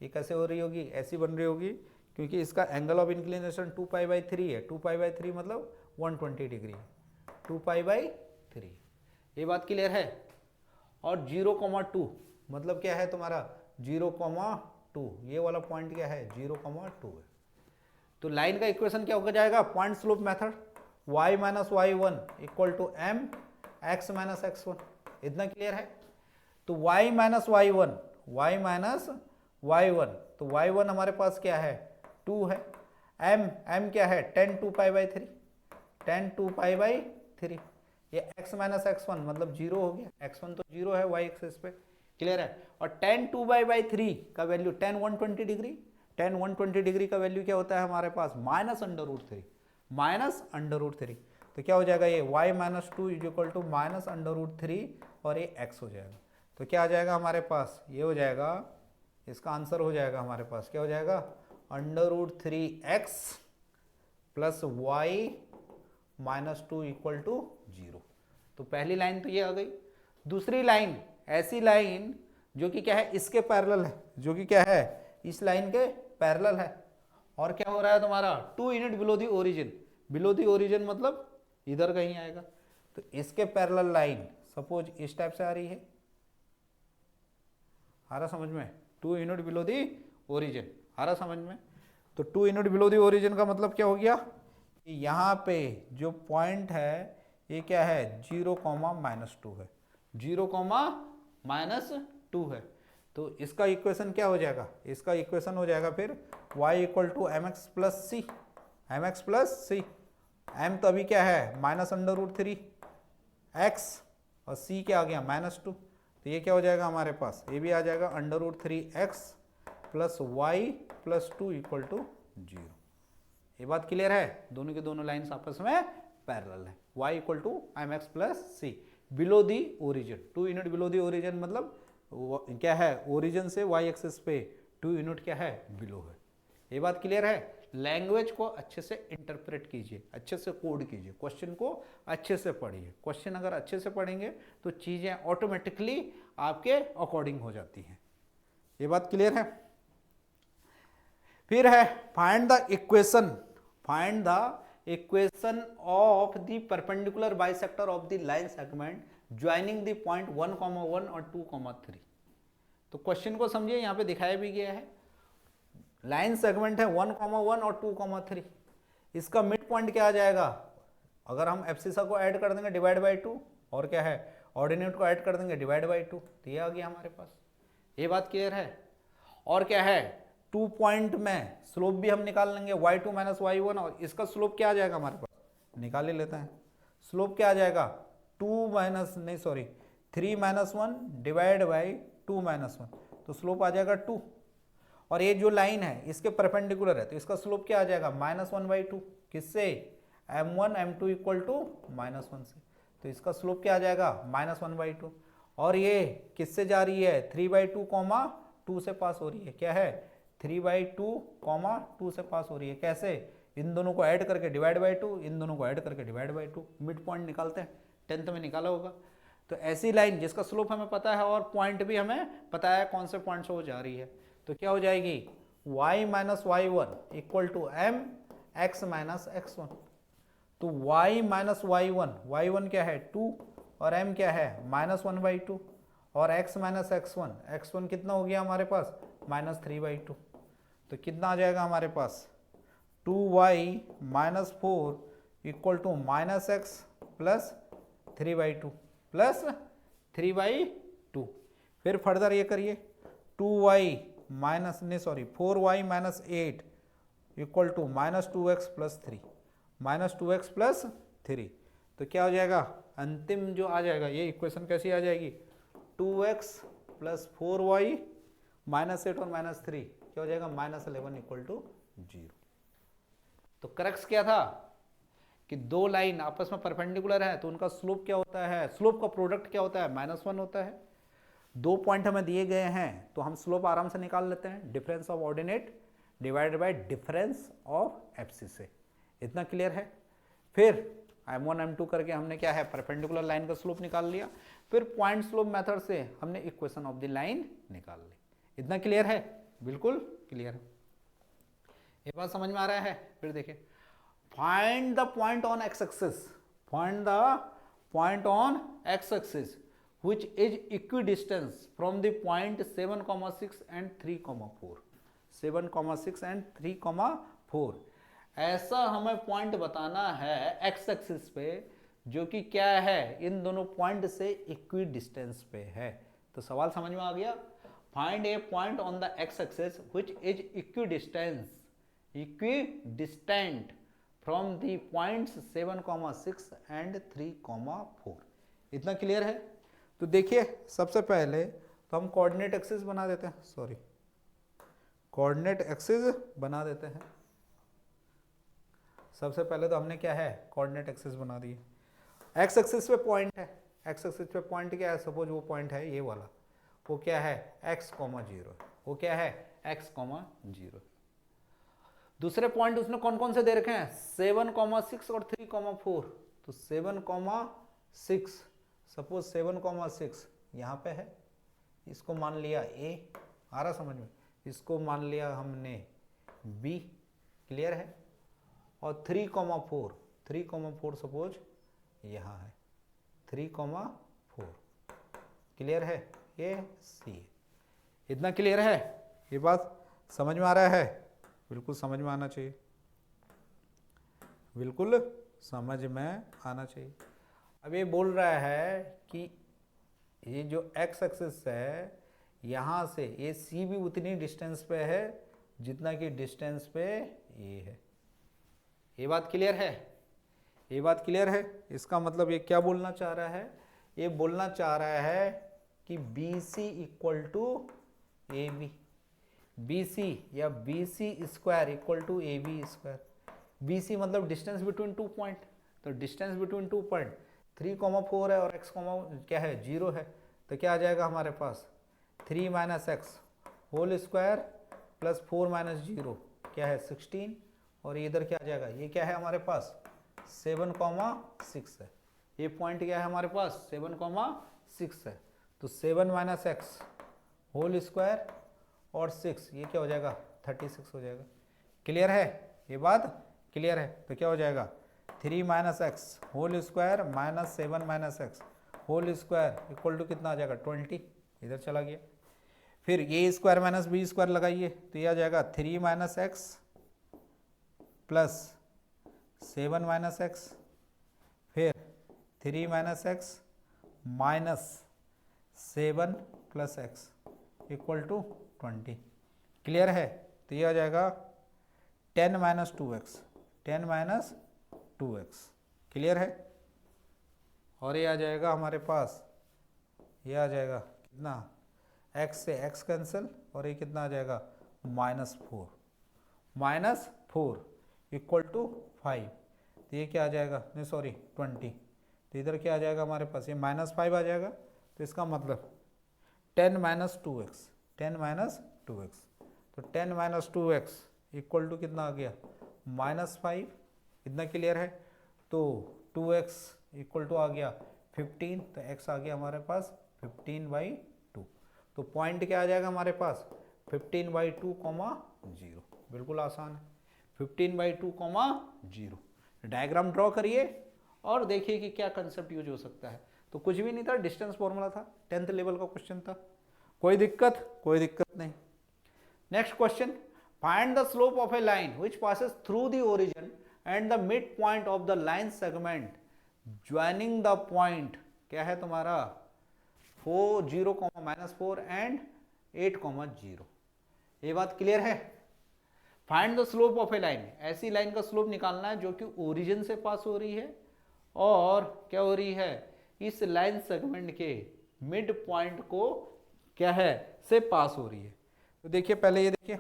ये कैसे हो रही होगी? ऐसी बन रही होगी, क्योंकि इसका एंगल ऑफ इंक्लिनेशन 2π/3 है। 2π/3 मतलब 120 डिग्री है, 2π/3। ये बात क्लियर है? और 0,2 मतलब क्या है तुम्हारा? 0,2। ये वाला पॉइंट क्या है? 0,2 है। तो लाइन का इक्वेशन क्या हो जाएगा? Point slope method, y - y1 equal to m x - x1। इतना क्लियर है? तो y - y1, तो y1 हमारे पास क्या है? 2 है। m क्या है? 10 2π/3, 10 2π/3। ये x - x1 मतलब 0 हो गया, x1 तो 0 है y एक्सिस पे, क्लियर है? और 10 2π/3 का वैल्यू 10 120 डिग्री, 10 120 डिग्री का वैल्यू क्या होता है हमारे पास? -√3, -√3। तो क्या हो जाएगा? ये y - 2 इक्वल टू -√3 और ये x हो जाएगा। तो क्या आ जाएगा हमारे पास? ये हो जाएगा, इसका आंसर हो जाएगा हमारे पास, क्या हो जाएगा? √3x plus y - 2 equal to 0। तो पहली लाइन तो ये आ गई। दूसरी लाइन, ऐसी लाइन जो कि क्या है? इसके पैरेलल है, जो कि क्या है? इस लाइन के पैरेलल है। और क्या हो रहा है तुम्हारा? 2 unit below the origin. Below the origin मतलब इधर कहीं आएगा। तो इसके पैरेलल लाइन सपोज इस टाइप से आ रही है, आ रहा समझ में? 2 यूनिट बिलो दी ओरिजिन, आ रहा समझ में? तो 2 यूनिट बिलो दी ओरिजिन का मतलब क्या हो गया? यहाँ पे जो पॉइंट है ये क्या है? 0,-2 है, 0,-2 है। तो इसका इक्वेशन क्या हो जाएगा? इसका इक्वेशन हो जाएगा फिर y equal to mx plus C, mx plus C. m तो अभी क्या है? -√3 x, और c क्या आ गया? -2। तो ये क्या हो जाएगा हमारे पास? ये भी आ जाएगा √3x plus y plus 2 equal to 0। ये बात क्लियर है? दोनों के दोनों लाइन्स आपस में पैरेलल है। y equal to mx plus C below the origin, 2 unit below the origin मतलब क्या है? ओरिजिन से y एक्सिस पे 2 यूनिट क्या है? बिलो है। ये बात क्लियर है? लैंग्वेज को अच्छे से इंटरप्रेट कीजिए, अच्छे से कोड कीजिए, क्वेश्चन को अच्छे से पढ़िए। क्वेश्चन अगर अच्छे से पढ़ेंगे तो चीजें ऑटोमेटिकली आपके अकॉर्डिंग हो जाती हैं। ये बात क्लियर है? फिर है find the equation, find the equation of the perpendicular bisector of the line segment joining the point 1,1 और 2,3। तो क्वेश्चन को समझिए, यहाँ पे दिखाया भी गया है। लाइन सेगमेंट है 1,1 और 2,3। इसका मिड पॉइंट क्या आ जाएगा? अगर हम एब्सिसा को ऐड कर देंगे डिवाइड बाई 2, और क्या है? ऑर्डिनेट को ऐड कर देंगे डिवाइड बाई 2, तो ये आ गया हमारे पास। ये बात क्लियर है? और क्या है? 2 पॉइंट में स्लोप भी हम निकाल लेंगे, y2 - y1, और इसका स्लोप क्या आ जाएगा हमारे पास? निकाल ही लेते हैं। स्लोप क्या आ जाएगा? 3 - 1 डिवाइड बाई 2 - 1, तो स्लोप आ जाएगा 2। और ये जो लाइन है इसके परपेंडिकुलर है, तो इसका स्लोप क्या आ जाएगा? -1/2। किससे? m1 m2 इक्वल टू -1 से। तो इसका स्लोप क्या आ जाएगा? -1/2। और ये किससे जा रही है? 3/2, 2 से पास हो रही है। क्या है? 3/2, 2 से पास हो रही है। कैसे? इन दोनों को ऐड करके डिवाइड बाई 2, इन दोनों को ऐड करके डिवाइड बाई 2। मिड पॉइंट निकालते हैं, 10th में निकाला होगा। तो ऐसी लाइन जिसका स्लोप हमें पता है और पॉइंट भी हमें पता है कौन से पॉइंट से वो जा रही है, तो क्या हो जाएगी? y - y1 equal to m x - x1। तो y - y1, y1 क्या है? 2, और m क्या है? -1/2, और x - x1, x1 कितना हो गया हमारे पास? -3/2। तो कितना आ जाएगा हमारे पास? 2y - 4 equal to -x plus 3/2 plus 3/2। फिर फर्दर ये करिए 2y माइनस नहीं sorry 4y minus 8 equal to minus 2x plus 3 minus 2x plus 3। तो क्या हो जाएगा अंतिम जो आ जाएगा ये इक्वेशन कैसी आ जाएगी 2x प्लस 4y माइनस 8 और माइनस 3 क्या हो जाएगा माइनस 11 इक्वल टू 0। तो करेक्ट क्या था कि दो लाइन आपस में परपेंडिकुलर है तो उनका स्लोप क्या होता है, स्लोप का प्रोडक्ट क्या होता है -1 होता है। दो पॉइंट हमें दिए गए हैं तो हम स्लोप आराम से निकाल लेते हैं, difference of ordinate divided by difference of abscess से। इतना क्लियर है। फिर m1 m2 करके हमने क्या है परपेंडिकुलर लाइन का स्लोप निकाल लिया, फिर पॉइंट स्लोप मेथड से हमने इक्वेशन ऑफ द लाइन निकाल ली। इतना क्लियर है, बिल्कुल क्लियर है। ये बात समझ में आ रहा है। फिर देखिए find the point on x axis, find the point on x axis which is equidistant from the point 7,6 and 3,4, 7,6 and 3,4। ऐसा हमें पॉइंट बताना है एक्स एक्सिस पे जो कि क्या है इन दोनों पॉइंट से इक्विडिस्टेंस पे है। तो सवाल समझ में आ गया। Find A point on the x axis which is equidistant from the points 7,6 and 3,4। इतना क्लियर है। तो देखिए सबसे पहले तो हम कोऑर्डिनेट एक्सिस बना देते हैं, सॉरी कोऑर्डिनेट एक्सिस बना देते हैं। सबसे पहले तो हमने क्या है कोऑर्डिनेट एक्सिस बना दिए। एक्स एक्सिस पे पॉइंट है, एक्स एक्सिस पे पॉइंट क्या है, सपोज वो पॉइंट है ये वाला, वो क्या है x, 0, वो क्या है x, 0। दूसरे पॉइंट उसने कौन कौन से दे रखे हैं 7,6 और 3,4। तो 7,6 सपोज 7,6 यहाँ पे है, इसको मान लिया a, आ रहा समझ में, इसको मान लिया हमने b, क्लियर है। और 3,4 सपोज यहाँ है 3,4, क्लियर है, ये c है। इतना क्लियर है, ये बात समझ में आ रहा है, बिल्कुल समझ में आना चाहिए, बिल्कुल समझ में आना चाहिए। अब ये बोल रहा है कि ये जो x एक्सिस है यहाँ से ये c भी उतनी डिस्टेंस पे है जितना कि डिस्टेंस पे ये है। ये बात क्लियर है, ये बात क्लियर है। इसका मतलब ये क्या बोलना चाह रहा है, ये बोलना चाह रहा है कि BC equal to AB, BC या BC square equal to AB square. BC मतलब डिस्टेंस बिटवीन टू पॉइंट, तो डिस्टेंस बिटवीन टू पॉइंट 3,4 है और x क्या है 0 है, तो क्या आ जाएगा हमारे पास 3 minus x whole square plus 4 minus 0 क्या है 16, और इधर क्या आ जाएगा ये क्या है हमारे पास 7,6 है। ये पॉइंट क्या है हमारे पास 7,6 है। तो 7 माइनस एक्स होल स्क्वायर और 6 ये क्या हो जाएगा 36 हो जाएगा। क्लियर है, ये बात क्लियर है। तो क्या हो जाएगा 3 minus x whole square minus 7 minus x whole square equal to कितना आ जाएगा 20, इधर चला गया। फिर ये स्क्वायर माइनस बी स्क्वायर लगाइए तो ये आ जाएगा 3 minus x plus 7 minus x, फिर 3 minus x minus 7 plus x equal to 20। Clear है। तो ये आ जाएगा 10 minus 2x, 10 minus 2x, clear है। और ये आ जाएगा हमारे पास, ये आ जाएगा कितना x से x कैंसिल और ये कितना आ जाएगा -4 इक्वल टू 5। तो ये क्या आ जाएगा नहीं सॉरी 20, तो इधर क्या आ जाएगा हमारे पास ये -5 आ जाएगा। तो इसका मतलब 10 माइनस 2x, 10 माइनस 2x, तो 10 माइनस 2x इक्वल टू कितना आ गया -5। इतना क्लियर है। तो 2x इक्वल टू आ गया 15, तो x आ गया हमारे पास 15/2। तो पॉइंट क्या आ जाएगा हमारे पास 15/2, 0। बिल्कुल आसान है, 15/2, 0। डायग्राम ड्रॉ करिए और देखिए कि क्या कंसेप्ट यूज हो सकता है। तो कुछ भी नहीं था, डिस्टेंस फॉर्मूला था, 10th लेवल का क्वेश्चन था। कोई दिक्कत नहीं। Next question, find the slope of a line which passes through the origin and the mid point of the line segment joining the point क्या है तुम्हारा 0, एंड 8, 0। ये बात क्लियर है। Find the slope of a line, ऐसी line का slope निकालना है जो कि ओरिजिन से पास हो रही है और क्या हो रही है, इस लाइन सेगमेंट के मिड पॉइंट को क्या है से पास हो रही है। तो देखिए पहले ये देखिए,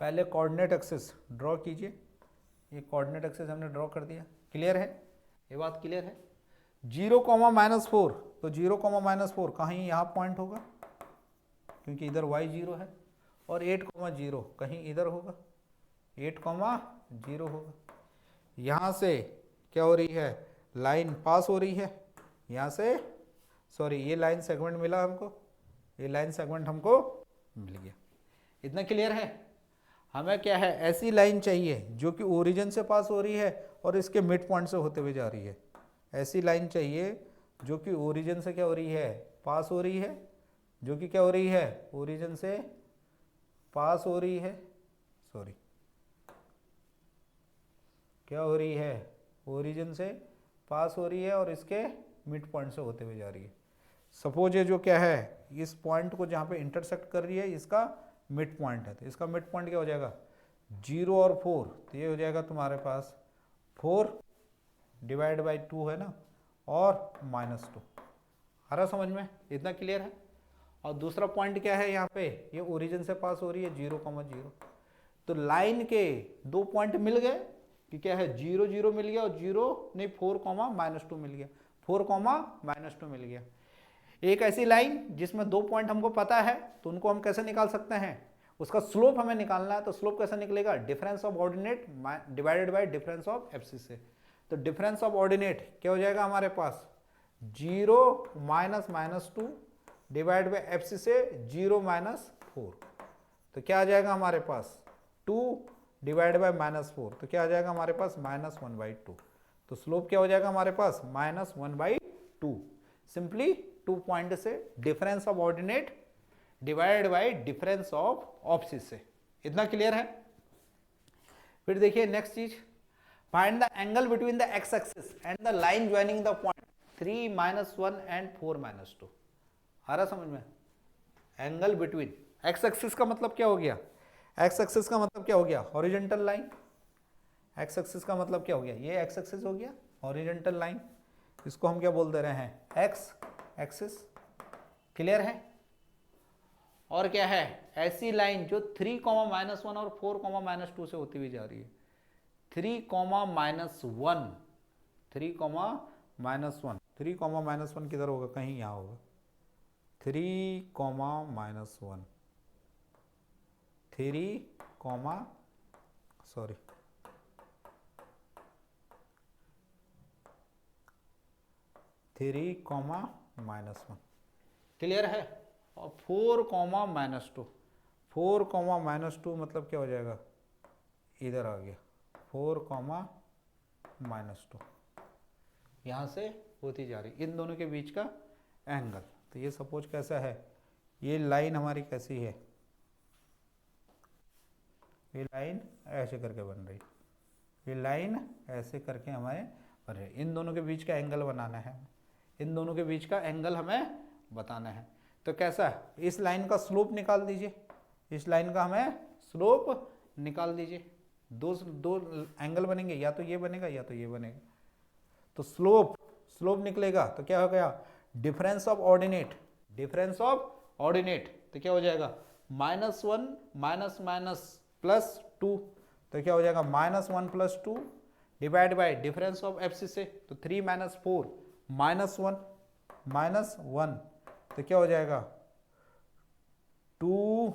पहले कोऑर्डिनेट एक्सिस ड्रॉ कीजिए। ये कोऑर्डिनेट एक्सिस हमने ड्रॉ कर दिया, क्लियर है, ये बात क्लियर है। 0, -4, तो 0, कहीं यहाँ पॉइंट होगा क्योंकि इधर y0 है, और 8, 0 कहीं इधर होगा, 8, 0 होगा। यहाँ से क्या हो रही है, लाइन पास हो रही है यहाँ से, सॉरी ये लाइन सेगमेंट मिला हमको, ये लाइन सेगमेंट हमको मिल गया। इतना क्लियर है। हमें क्या है, ऐसी लाइन चाहिए जो कि ओरिजिन से पास हो रही है और इसके मिड पॉइंट से होते हुए जा रही है। ऐसी लाइन चाहिए जो कि ओरिजिन से क्या हो रही है, पास हो रही है, जो कि क्या हो रही है, ओरिजिन से पास हो रही है, सॉरी क्या हो रही है, ओरिजिन से पास हो रही है और इसके मिड पॉइंट से होते हुए जा रही है। सपोज ये जो क्या है, इस पॉइंट को जहाँ पे इंटरसेक्ट कर रही है इसका मिड पॉइंट है, तो इसका मिड पॉइंट क्या हो जाएगा, 0 और 4, तो ये हो जाएगा तुम्हारे पास 4/2 है ना, और -2। आ रहा समझ में, इतना क्लियर है। और दूसरा पॉइंट क्या है यहाँ पे, ये ओरिजिन से पास हो रही है 0, 0। तो लाइन के दो पॉइंट मिल गए कि क्या है, 0, 0 मिल गया, और 0 नहीं 4, -2 मिल गया, 4, -2 मिल गया। एक ऐसी लाइन जिसमें दो पॉइंट हमको पता है, तो उनको हम कैसे निकाल सकते हैं, उसका स्लोप हमें निकालना है। तो स्लोप कैसे निकलेगा, difference of ordinate divided by difference of abscess से। तो डिफरेंस ऑफ ऑर्डिनेट क्या हो जाएगा हमारे पास, 0 -2 डिवाइड बाय एब्सिस से 0 -4, तो क्या आ जाएगा हमारे पास 2 डिवाइड बाय -4, तो क्या आ जाएगा हमारे पास -1/2। तो स्लोप क्या हो जाएगा हमारे पास, -1/2। सिंपली 2 पॉइंट से difference of ordinate divide by difference of abscissa से। इतना क्लियर है। फिर देखिए नेक्स्ट चीज, find the angle between the x axis and the line joining the point 3, -1 and 4, -2। आ रहा समझ में, एंगल बिटवीन एक्स एक्सिस का मतलब क्या हो गया, एक्स एक्सिस का मतलब क्या हो गया, हॉरिजॉन्टल लाइन। एक्स एक्सिस का मतलब क्या हो गया, ये एक्स एक्सिस हो गया, हॉरिजॉन्टल लाइन, इसको हम क्या बोल दे रहे हैं, एक्स एक्सिस। क्लियर है। और क्या है, ऐसी लाइन जो 3, -1 और 4, -2 से होती हुई जा रही है। 3, -1, 3, -1, 3, -1 किधर होगा, कहीं यहाँ होगा, 3, -1, 3, सॉरी 3, -1। क्लियर है। और 4, -2, 4, -2 मतलब क्या हो जाएगा, इधर आ गया 4, -2, यहाँ से होती जा रही, इन दोनों के बीच का एंगल। तो ये सपोज कैसा है, ये लाइन हमारी कैसी है, ये लाइन ऐसे करके बन रही, ये लाइन ऐसे करके हमारे बन रही, इन दोनों के बीच का एंगल बनाना है, इन दोनों के बीच का एंगल हमें बताना है। तो कैसा है, इस लाइन का स्लोप निकाल दीजिए, इस लाइन का हमें स्लोप निकाल दीजिए। दो एंगल बनेंगे, या तो ये बनेगा या तो ये बनेगा। तो स्लोप निकलेगा तो क्या हो गया, difference of ordinate, difference of ordinate, तो क्या हो जाएगा, -1 +2, तो क्या हो जाएगा, -1 +2 divide by difference of abscess से, तो 3 -4 -1, तो क्या हो जाएगा 2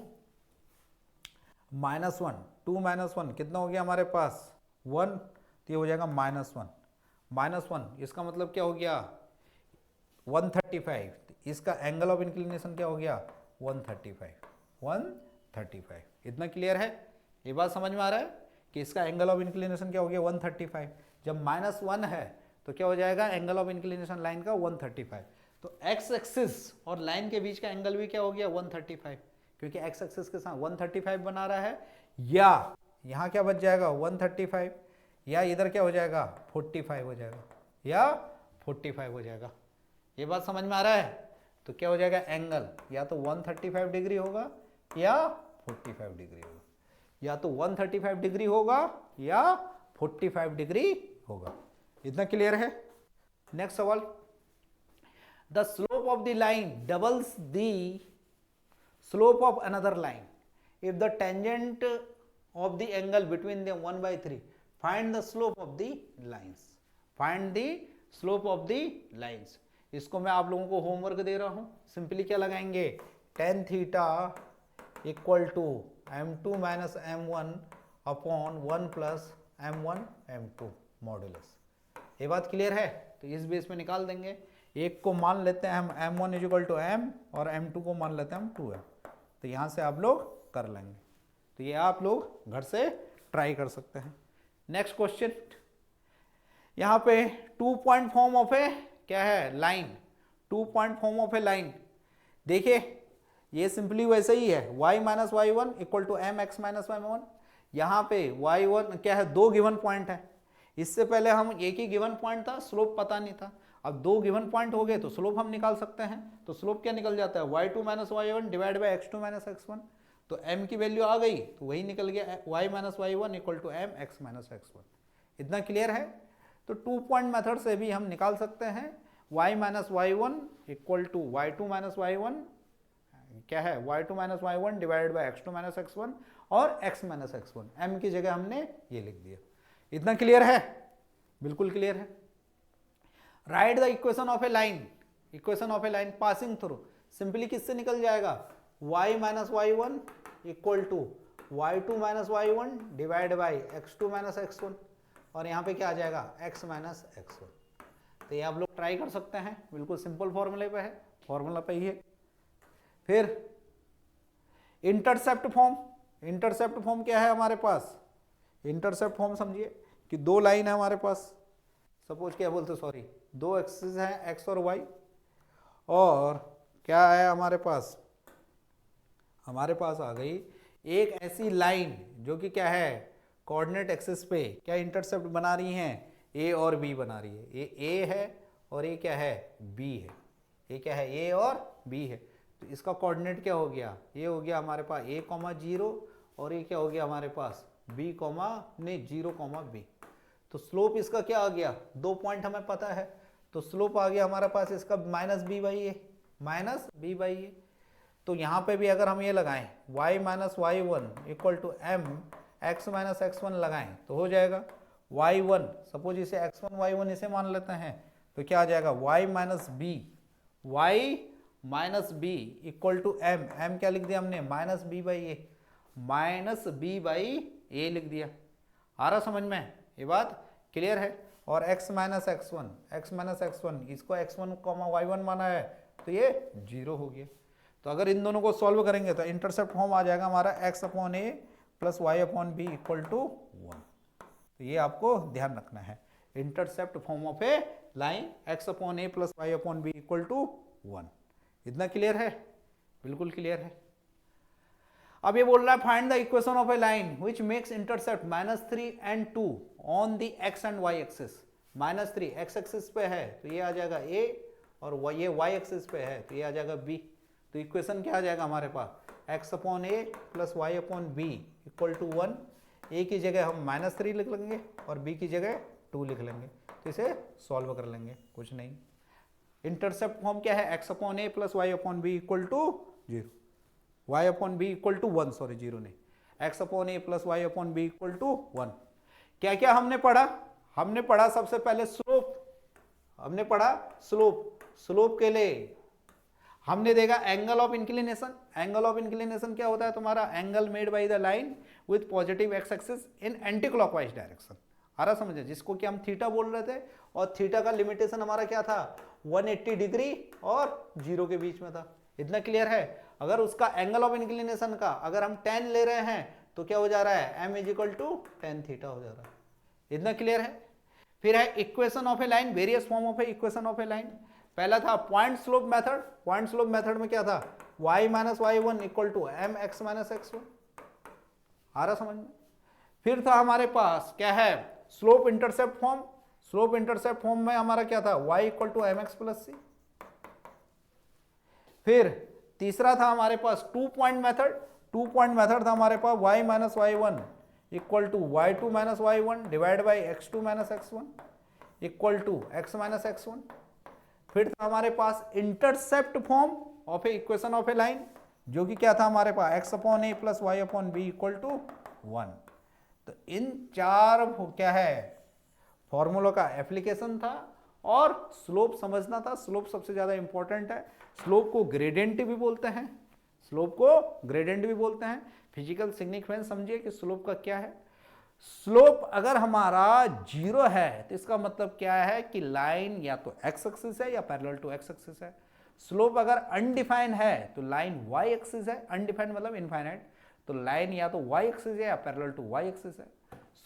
-1 कितना हो गया हमारे पास 1, तो ये हो जाएगा -1, इसका मतलब क्या हो गया 135, इसका एंगल ऑफ इंक्लिनेशन क्या हो गया 135। इतना क्लियर है, ये बात समझ में आ रहा है कि इसका एंगल ऑफ इंक्लिनेशन क्या हो गया 135। जब -1 है तो क्या हो जाएगा एंगल ऑफ इंक्लिनेशन लाइन का 135। तो एक्स एक्सिस और लाइन के बीच का एंगल भी क्या हो गया 135, क्योंकि एक्स एक्सिस के साथ 135 बना रहा है, या यहाँ क्या बच जाएगा 135, या इधर क्या हो जाएगा 45 हो जाएगा, या 45 हो जाएगा। ये बात समझ में आ रहा है। तो क्या हो जाएगा, एंगल या तो 135 डिग्री होगा या 45 डिग्री होगा, या तो 135 डिग्री होगा या 45 डिग्री होगा। इतना क्लियर है। नेक्स्ट सवाल, the slope of the line doubles the slope of another line if the tangent of the angle between the 1/3, find the slope of the lines, find the slope of the lines. इसको मैं आप लोगों को homework दे रहा हूं। Simply क्या लगाएंगे, tan theta equal to m2 minus m1 upon 1 plus m1 m2 modulus. ये बात क्लियर है। तो इस बेस में निकाल देंगे। एक को मान लेते हैं हम m1 इक्वल टू m और m2 को मान लेते हैं हम 2m। तो यहाँ से आप लोग कर लेंगे। तो ये आप लोग घर से ट्राई कर सकते हैं। नेक्स्ट क्वेश्चन, यहाँ पे 2 पॉइंट फॉर्म ऑफ ए क्या है, line. 2 point form of a line. देखिए ये सिंपली वैसे ही है, y minus y one equal to M x minus y one. यहाँ पे y1 क्या है, 2 गिवन पॉइंट है। इससे पहले हम एक ही गिवन पॉइंट था, स्लोप पता नहीं था। अब 2 गिवन पॉइंट हो गए तो स्लोप हम निकाल सकते हैं। तो स्लोप क्या निकल जाता है, y2 minus y one divide by x2 minus x1। तो m की वैल्यू आ गई तो वही निकल गया, y minus y one equal to M x minus x1। इतना क्लियर है। तो 2 पॉइंट मेथड से भी हम निकाल सकते हैं y minus y one equal to y2 minus y one क्या है, y2 minus y one divide by x2 minus x1 और x माइनस x1। m की जगह हमने ये लिख दिया। इतना क्लियर है, बिल्कुल क्लियर है। Right the equation of a line, equation of a line passing through. Simply किससे निकल जाएगा, y minus y one equal to y2 minus y one divide by x2 minus x1 और यहाँ पे क्या आ जाएगा, x माइनस x1। तो ये आप लोग ट्राई कर सकते हैं, बिल्कुल सिंपल फॉर्मूले पे है, फॉर्मूला पे ही है। फिर इंटरसेप्ट फॉर्म, इंटरसेप्ट फॉर्म क्या है हमारे पास, इंटरसेप्ट फॉर्म समझिए कि 2 लाइन है हमारे पास। सपोज क्या बोलते, सॉरी 2 एक्सिस हैं x और y, और क्या है हमारे पास आ गई एक ऐसी लाइन जो कि क्या है, कोऑर्डिनेट एक्सिस पे क्या इंटरसेप्ट बना रही हैं, a और b बना रही है। ये a है और ये क्या है, b है। ये क्या है, a और b है। तो इसका कोऑर्डिनेट क्या हो गया, ये हो गया हमारे पास a, 0 और ये क्या हो गया हमारे पास b, 0, b। तो स्लोप इसका क्या आ गया, 2 पॉइंट हमें पता है। तो स्लोप आ गया हमारे पास इसका minus b by a, minus b by a. तो यहाँ पे भी अगर हम ये लगाएं y minus y one equal to M x minus x1 लगाएं तो हो जाएगा y1, सपोज इसे x1 y1 इसे मान लेते हैं तो क्या आ जाएगा y minus b equal to m क्या लिख दिया हमने, minus b by a, minus b by a लिख दिया। आ रहा समझ में, ये बात क्लियर है। और x माइनस x1 इसको x1 y1 माना है तो ये 0 हो गया। तो अगर इन दोनों को सॉल्व करेंगे तो इंटरसेप्ट फॉर्म आ जाएगा हमारा x upon a plus y upon b equal to 1। तो ये आपको ध्यान रखना है, intercept form of a line x upon a plus y upon b equal to 1। इतना क्लियर है, बिल्कुल क्लियर है। अब ये बोल रहा है find the equation of a line which makes intercept -3 and 2 on the x and y axis. -3 x axis पे है तो ये आ जाएगा a, और ये y एक्सिस पे है तो ये आ जाएगा b। तो इक्वेशन क्या आ जाएगा हमारे पास, x upon a plus y upon b equal to 1। a की जगह हम -3 लिख लेंगे और b की जगह 2 लिख लेंगे। तो इसे सॉल्व कर लेंगे, कुछ नहीं। इंटरसेप्ट फॉर्म क्या है, x upon a plus y upon b equal to 0, y upon b equal to 1, sorry 0 नहीं, x upon a plus y upon b equal to 1। क्या क्या हमने पढ़ा, हमने पढ़ा सबसे पहले स्लोप, हमने पढ़ा स्लोप। स्लोप के लिए हमने देखा angle of inclination. Angle of inclination क्या होता है तुम्हारा, angle made by the line with positive x axis in anti clockwise direction. आ रहा समझे, जिसको कि हम थीटा बोल रहे थे, और थीटा का लिमिटेशन हमारा क्या था, 180 डिग्री और 0 के बीच में था। इतना क्लियर है। अगर उसका एंगल ऑफ इंक्लिनेशन का अगर हम 10 ले रहे हैं तो क्या हो जा रहा है, m is equal to tan theta हो जा रहा है। इतना क्लियर है। फिर है equation of a line, various form of a equation of a line. पहला था point slope method. Point slope method में क्या था, y minus y one equal to M x minus x1। आ रहा समझ में। फिर था हमारे पास क्या है, slope intercept form. Slope intercept form में हमारा क्या था, y equal to M x plus c. फिर तीसरा था हमारे पास 2 पॉइंट मेथड। 2 पॉइंट मेथड था हमारे पास y minus y one equal to y two minus y one divide by x two minus x one equal to x minus x one. फिर था हमारे पास intercept form of a equation of a line, जो कि क्या था हमारे पास x upon a plus y upon b equal to 1। तो इन चार क्या है फॉर्मूलों का एप्लीकेशन था और स्लोप समझना था। स्लोप सबसे ज्यादा इंपॉर्टेंट है। स्लोप को ग्रेडियंट भी बोलते हैं, स्लोप को ग्रेडियंट भी बोलते हैं। फिजिकल सिग्निफिकेंस समझिए कि स्लोप का क्या है। स्लोप अगर हमारा 0 है तो इसका मतलब क्या है कि लाइन या तो एक्स एक्सिस है या पैरेलल टू एक्स एक्सिस है। स्लोप अगर अनडिफाइंड है तो लाइन वाई एक्सिस है, अनडिफाइंड मतलब इनफाइनाइट, तो लाइन या तो वाई एक्सिस है या पैरेलल टू वाई एक्सिस है।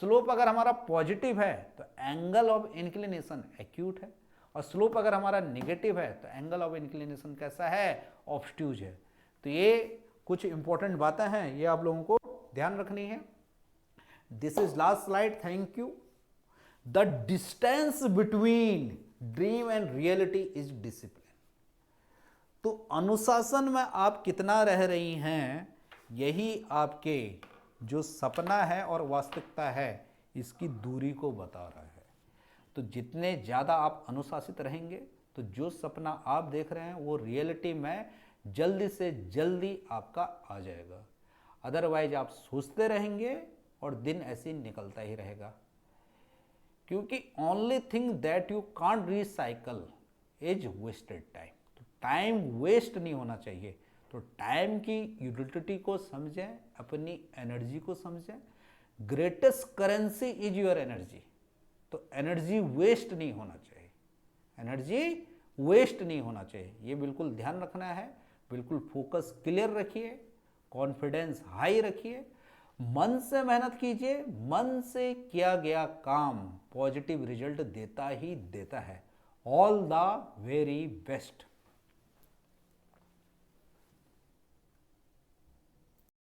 स्लोप अगर हमारा पॉजिटिव है तो एंगल ऑफ इंक्लिनेशन एक्यूट है, और स्लोप अगर हमारा नेगेटिव है तो एंगल ऑफ इंक्लिनेशन कैसा है, ऑब्स्ट्यूज है। तो ये कुछ इंपॉर्टेंट बातें हैं, ये आप लोगों को ध्यान रखनी है। This is last slide, thank you. The distance between dream and reality is discipline. तो अनुशासन में आप कितना रह रही हैं, यही आपके जो सपना है और वास्तविकता है इसकी दूरी को बता रहा है। तो जितने ज़्यादा आप अनुशासित रहेंगे तो जो सपना आप देख रहे हैं वो रियलिटी में जल्दी से जल्दी आपका आ जाएगा। अदरवाइज आप सोचते रहेंगे और दिन ऐसे ही निकलता ही रहेगा, क्योंकि only thing that you can't recycle is wasted time. तो टाइम वेस्ट नहीं होना चाहिए। तो टाइम की यूटिलिटी को समझें, अपनी एनर्जी को समझें। Greatest currency is your energy. तो एनर्जी वेस्ट नहीं होना चाहिए, एनर्जी वेस्ट नहीं होना चाहिए, ये बिल्कुल ध्यान रखना है। बिल्कुल फोकस क्लियर रखिए, कॉन्फिडेंस हाई रखिए, मन से मेहनत कीजिए। मन से किया गया काम पॉजिटिव रिजल्ट देता ही देता है। All the very best.